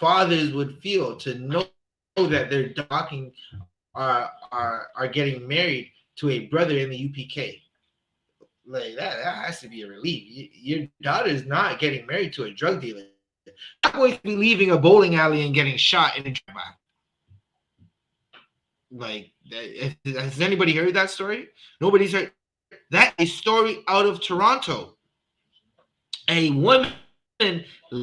fathers would feel to know that their daughter are getting married to a brother in the UPK. Like that has to be a relief. Your daughter is not getting married to a drug dealer. You're not going to be leaving a bowling alley and getting shot in a drive-by. Like, has anybody heard that story? Nobody's heard that. A story out of Toronto. A woman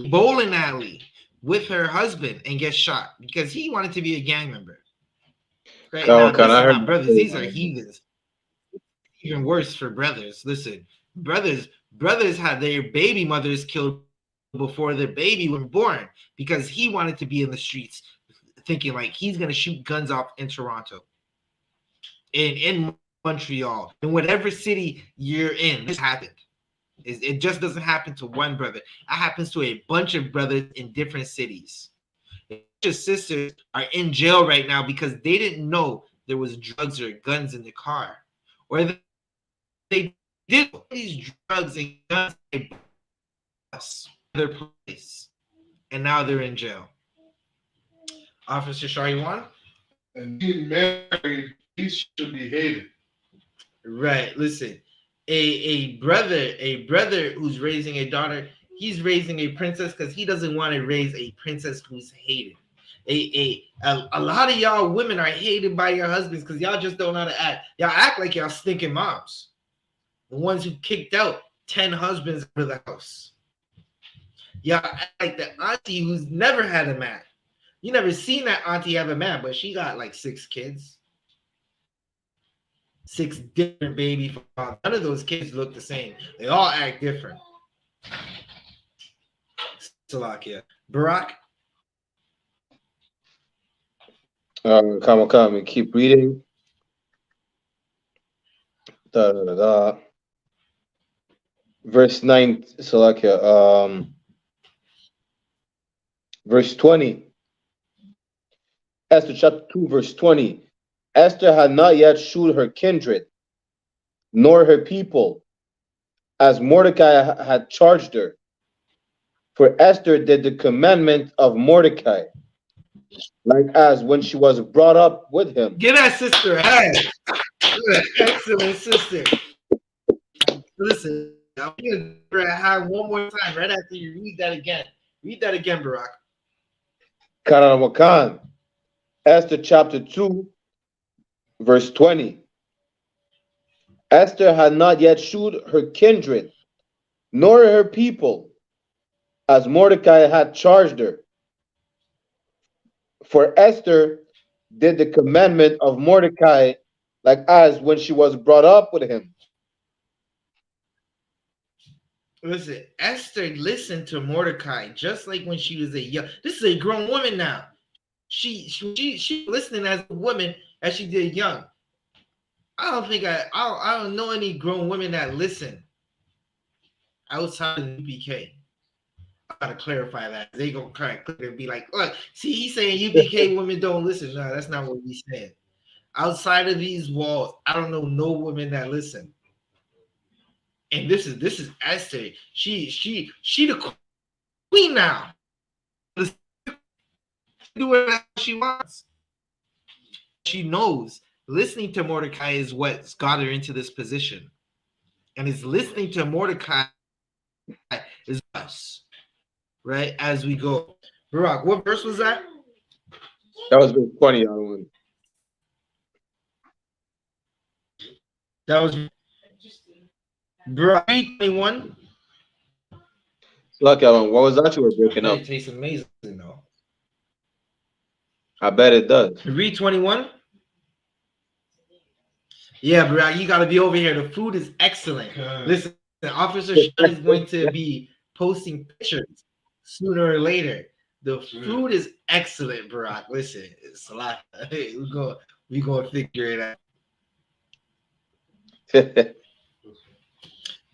bowling alley with her husband and gets shot because he wanted to be a gang member. Right now, this is not brothers; these are heathens. Even worse for brothers. Listen, brothers had their baby mothers killed before their baby was born because he wanted to be in the streets, thinking like he's gonna shoot guns off in Toronto, in Montreal, in whatever city you're in. This happened. It just doesn't happen to one brother. It happens to a bunch of brothers in different cities. His sisters are in jail right now because they didn't know there was drugs or guns in the car, or they did these drugs and guns in their place, and now they're in jail. Officer Shariwan? And being married, he should be hated. Right. Listen, a brother who's raising a daughter, he's raising a princess because he doesn't want to raise a princess who's hated. A lot of y'all women are hated by your husbands because y'all just don't know how to act. Y'all act like y'all stinking moms. The ones who kicked out 10 husbands out of the house. Y'all act like the auntie who's never had a man. You never seen that auntie have a man, but she got like 6 kids. 6 different baby fathers. None of those kids look the same. They all act different. Salakia. Barack? Come and keep reading. Verse 9, Salakia. Verse 20. Esther chapter 2, verse 20. Esther had not yet shewed her kindred, nor her people, as Mordecai had charged her. For Esther did the commandment of Mordecai, like as when she was brought up with him. Get that sister. Hey, excellent sister. Listen, I'm going to have one more time right after you read that again. Read that again, Barack. Karamakan. Esther chapter 2, verse 20. Esther had not yet shewed her kindred, nor her people, as Mordecai had charged her. For Esther did the commandment of Mordecai, like as when she was brought up with him. Listen, Esther listened to Mordecai just like when she was a young. This is a grown woman now. She listening as a woman as she did young. I don't know any grown women that listen outside of the UPK. I gotta clarify that. They gonna kind of be like, look, see, he's saying UPK women don't listen. No, that's not what he's saying. Outside of these walls, I don't know no women that listen. And this is Esther. She the queen now. Do whatever she wants. She knows listening to Mordecai is what's got her into this position. And is listening to Mordecai is us, right? As we go. Barak, what verse was that? That was verse 20, Adawan. That was Barak 21. Lucky, Adawan. What was that you were breaking I bet up? it tastes amazing though. I bet it does. Read 21. Yeah, bro, you got to be over here. The food is excellent. Listen, Officer Sean is going to be posting pictures sooner or later. The food is excellent, Barack. Listen, it's a lot. We gonna figure it out.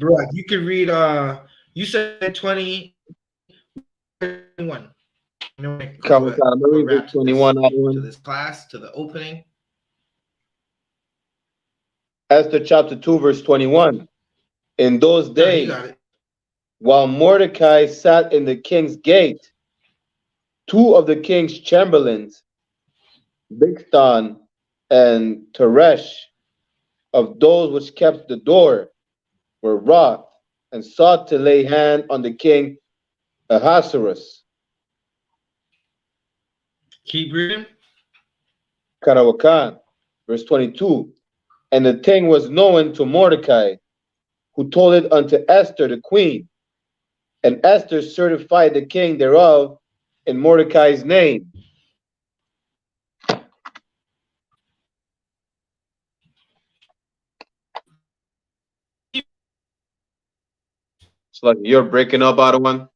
Barack, you can read. You said 21. Come on, I'm reading verse 21, To Adawan. this class, to the opening. Esther chapter 2, verse 21. In those Yeah, you days, got it. while Mordecai sat in the king's gate, two of the king's chamberlains, Bigthan and Teresh, of those which kept the door, were wroth and sought to lay hand on the king Ahasuerus. Keep reading. Karawakan, verse 22. And the thing was known to Mordecai, who told it unto Esther the queen. And Esther certified the king thereof in Mordecai's name. It's like you're breaking up, Adawan.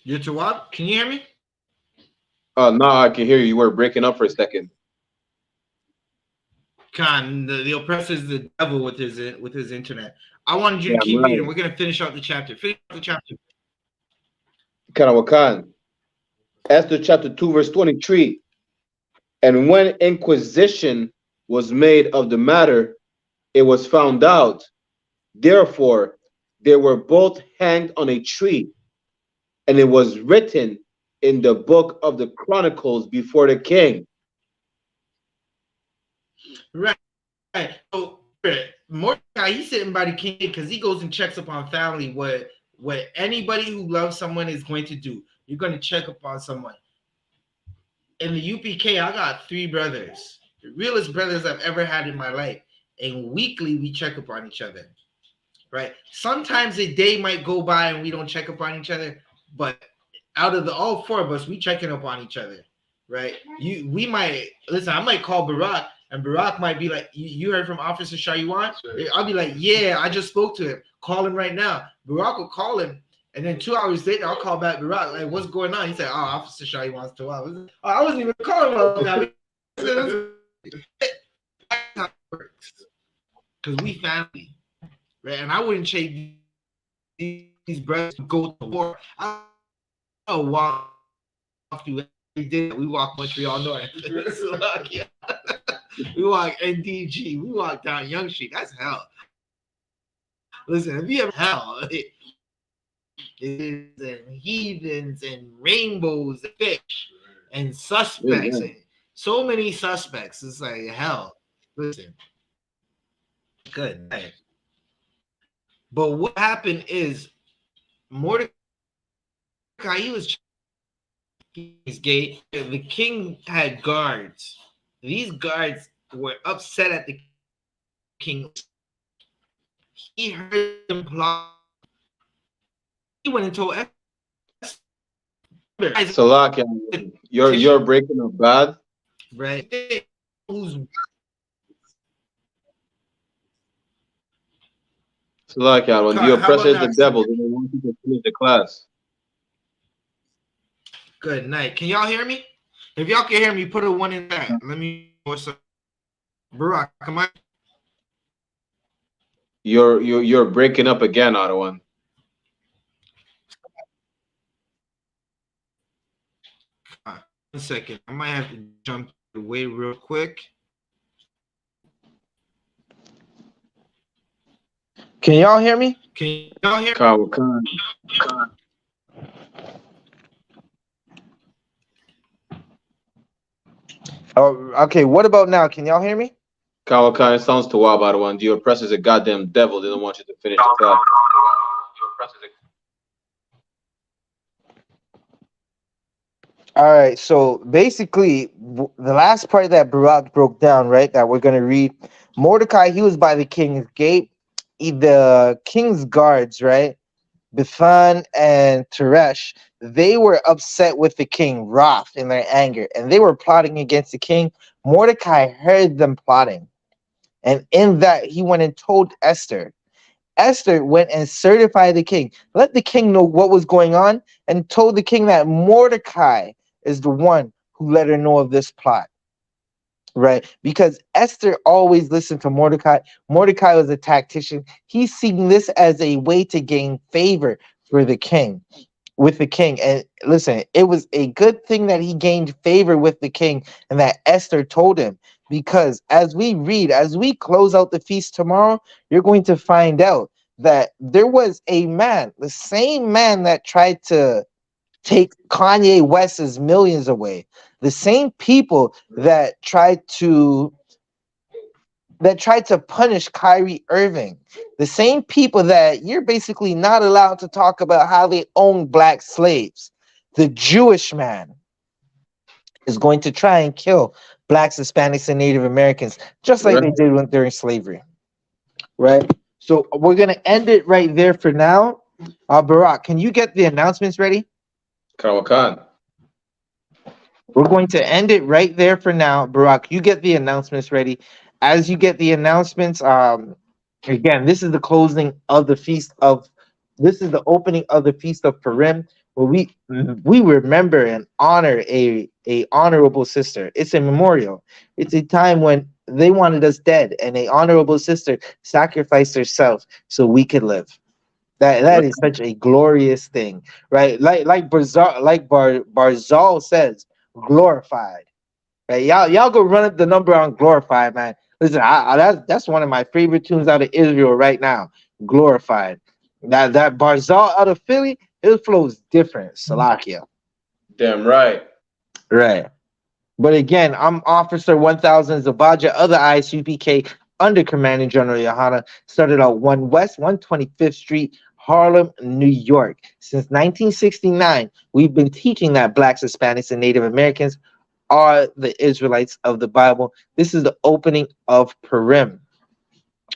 You're to what? Can you hear me? No, I can hear you. You were breaking up for a second. Khan, the oppressor is the devil with his internet. I wanted you to keep reading. We're gonna finish out the chapter. Finish out the chapter. Karawakan. Esther chapter 2, verse 23. And when inquisition was made of the matter, it was found out. Therefore, they were both hanged on a tree, and it was written in the book of the Chronicles before the king. Right. So Mordecai, he's sitting by the king because he goes and checks up on family. What anybody who loves someone is going to do. You're going to check up on someone. In the UPK, I got 3 brothers, the realest brothers I've ever had in my life. And weekly, we check up on each other. Right? Sometimes a day might go by and we don't check up on each other, but out of all 4 of us, we checking up on each other. Right? We might listen. I might call Barack, and Barack might be like, "You heard from Officer Shaywan?" I'll be like, "Yeah, I just spoke to him. Call him right now." Barack will call him, and then 2 hours later, I'll call back Barack. Like, what's going on? He said, "Oh, Officer Shaywan's 2 hours." Oh, I wasn't even calling him. Because we family, right? And I wouldn't change these brothers to go to war. I don't walk through. We walk Montreal North. Yeah. We walk NDG. We walk down Young Street. That's hell. Listen, if you have hell, it is and heathens and rainbows and fish and suspects and so many suspects. It's like hell. Listen, good night. But what happened is Mordecai, he's gay. The king had guards. These guards were upset at the king. He heard them plot. He went and told Esther. Salak, you're breaking up bad. Right. Salak, when the oppressor is the devil, they don't want you to finish the class. Good night. Can y'all hear me? If y'all can hear me, put a 1 in that. Let me know what's up. Barack, come on. You're breaking up again, Ottawa. One second. I might have to jump away real quick. Can y'all hear me? Can y'all hear me? Oh, okay. What about now? Can y'all hear me? Khan, it sounds too wild, by the way. The oppressor's a goddamn devil. They don't want you to finish the class. All right. So basically, the last part that Barak broke down, right, that we're gonna read. Mordecai, he was by the king's gate. The king's guards, right, Bithan and Teresh, they were upset with the king, wrath in their anger, and they were plotting against the king. Mordecai heard them plotting, and in that he went and told Esther. Esther went and certified the king, let the king know what was going on, and told the king that Mordecai is the one who let her know of this plot. Right, because Esther always listened to Mordecai. Mordecai was a tactician. He's seeing this as a way to gain favor for the king, with the king. And listen, it was a good thing that he gained favor with the king and that Esther told him. Because as we read, as we close out the feast tomorrow, you're going to find out that there was a man, the same man that tried to take Kanye West's millions away. The same people that tried to punish Kyrie Irving. The same people that you're basically not allowed to talk about how they own black slaves. The Jewish man is going to try and kill blacks, Hispanics, and Native Americans, just like they did during slavery. Right? So we're going to end it right there for now. Barak, can you get the announcements ready? Khan. We're going to end it right there for now. Barak, you get the announcements ready. As you get the announcements, again, this is the closing of the feast of, this is the opening of the feast of Purim, where we remember and honor a honorable sister. It's a memorial. It's a time when they wanted us dead, and a honorable sister sacrificed herself so we could live. That is such a glorious thing, right? Like Barzal says, glorified. Right? Y'all go run up the number on glorified, man. Listen, that's one of my favorite tunes out of Israel right now. Glorified. That Barzal out of Philly, it flows different. Salakia. Damn right. Right. But again, I'm Officer 1000 Zabaja of the ISUPK under Commanding General YAHANNA. Started out 1 West, 125th Street, Harlem, New York. Since 1969, we've been teaching that blacks, Hispanics, and Native Americans are the Israelites of the Bible. This is the opening of Purim.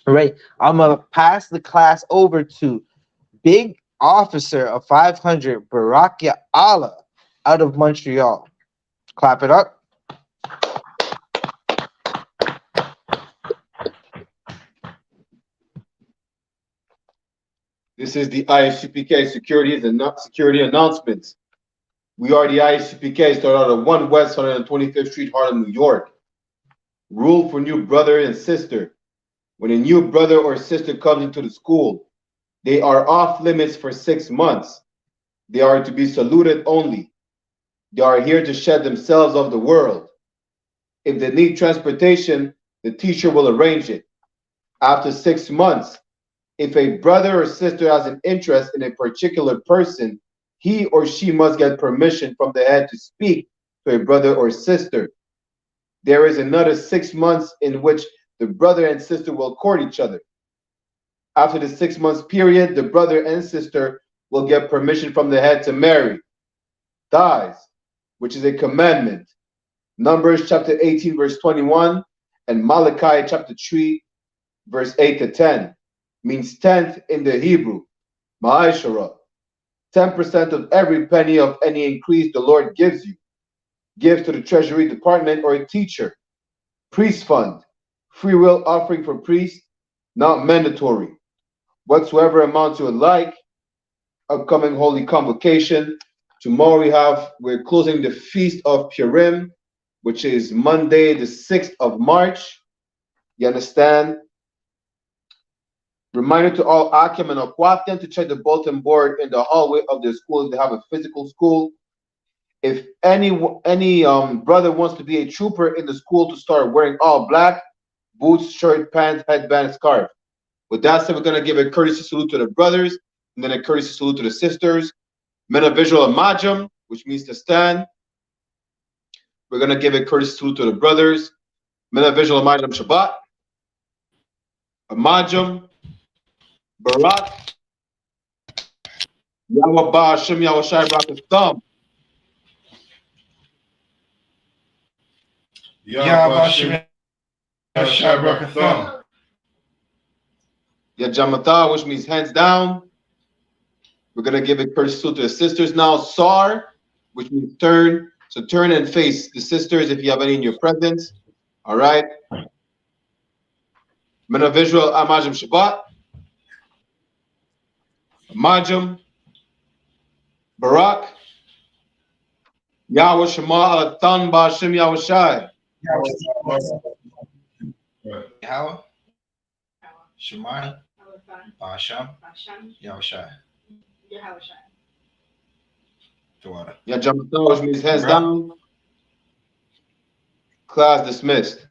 Right. I'm going to pass the class over to Big Officer of 500, Barak Allah, out of Montreal. Clap it up. This is the ISUPK security and not security announcements. We are the I.S.U.P.K. started out at 1 West 125th Street, Harlem, New York. Rule for new brother and sister. When a new brother or sister comes into the school, they are off limits for 6 months. They are to be saluted only. They are here to shed themselves of the world. If they need transportation, the teacher will arrange it. After 6 months, if a brother or sister has an interest in a particular person, he or she must get permission from the head to speak to a brother or sister. There is another 6 months in which the brother and sister will court each other. After the 6 months period, the brother and sister will get permission from the head to marry. Tithes, which is a commandment. Numbers chapter 18, verse 21, and Malachi chapter 3, verse 8 to 10, means tenth in the Hebrew, ma'ashara. 10% of every penny of any increase the Lord gives you. Give to the treasury department or a teacher. Priest fund, free will offering for priests, not mandatory. Whatsoever amount you would like. Upcoming holy convocation. Tomorrow we're closing the feast of Purim, which is Monday, the 6th of March. You understand? Reminder to all Akim and Akwatian to check the bulletin board in the hallway of their school if they have a physical school. If any brother wants to be a trooper in the school to start wearing all black, boots, shirt, pants, headband, scarf. With that said, we're going to give a courtesy salute to the brothers, and then a courtesy salute to the sisters. Men of visual and majum, which means to stand. we're going to give a courtesy salute to the brothers. Mina Visual Amajam Shabbat. Amajam. Barak. Yahweh Ba Hashem Yahweh Shai Barak Thumb. Yahweh Shabbat. Yajamata, which means hands down. We're going to give a courtesy salute to the sisters now. Sar, which means turn. So turn and face the sisters if you have any in your presence. All right. Mina Visual Amajam Shabbat. Amajam. Barak. Yahweh Shema Alatan Ba Hashem Yahweh Shai. Yahweh, Shemai, Basham, Yahushai. Yajamata, which means hands down. Class dismissed.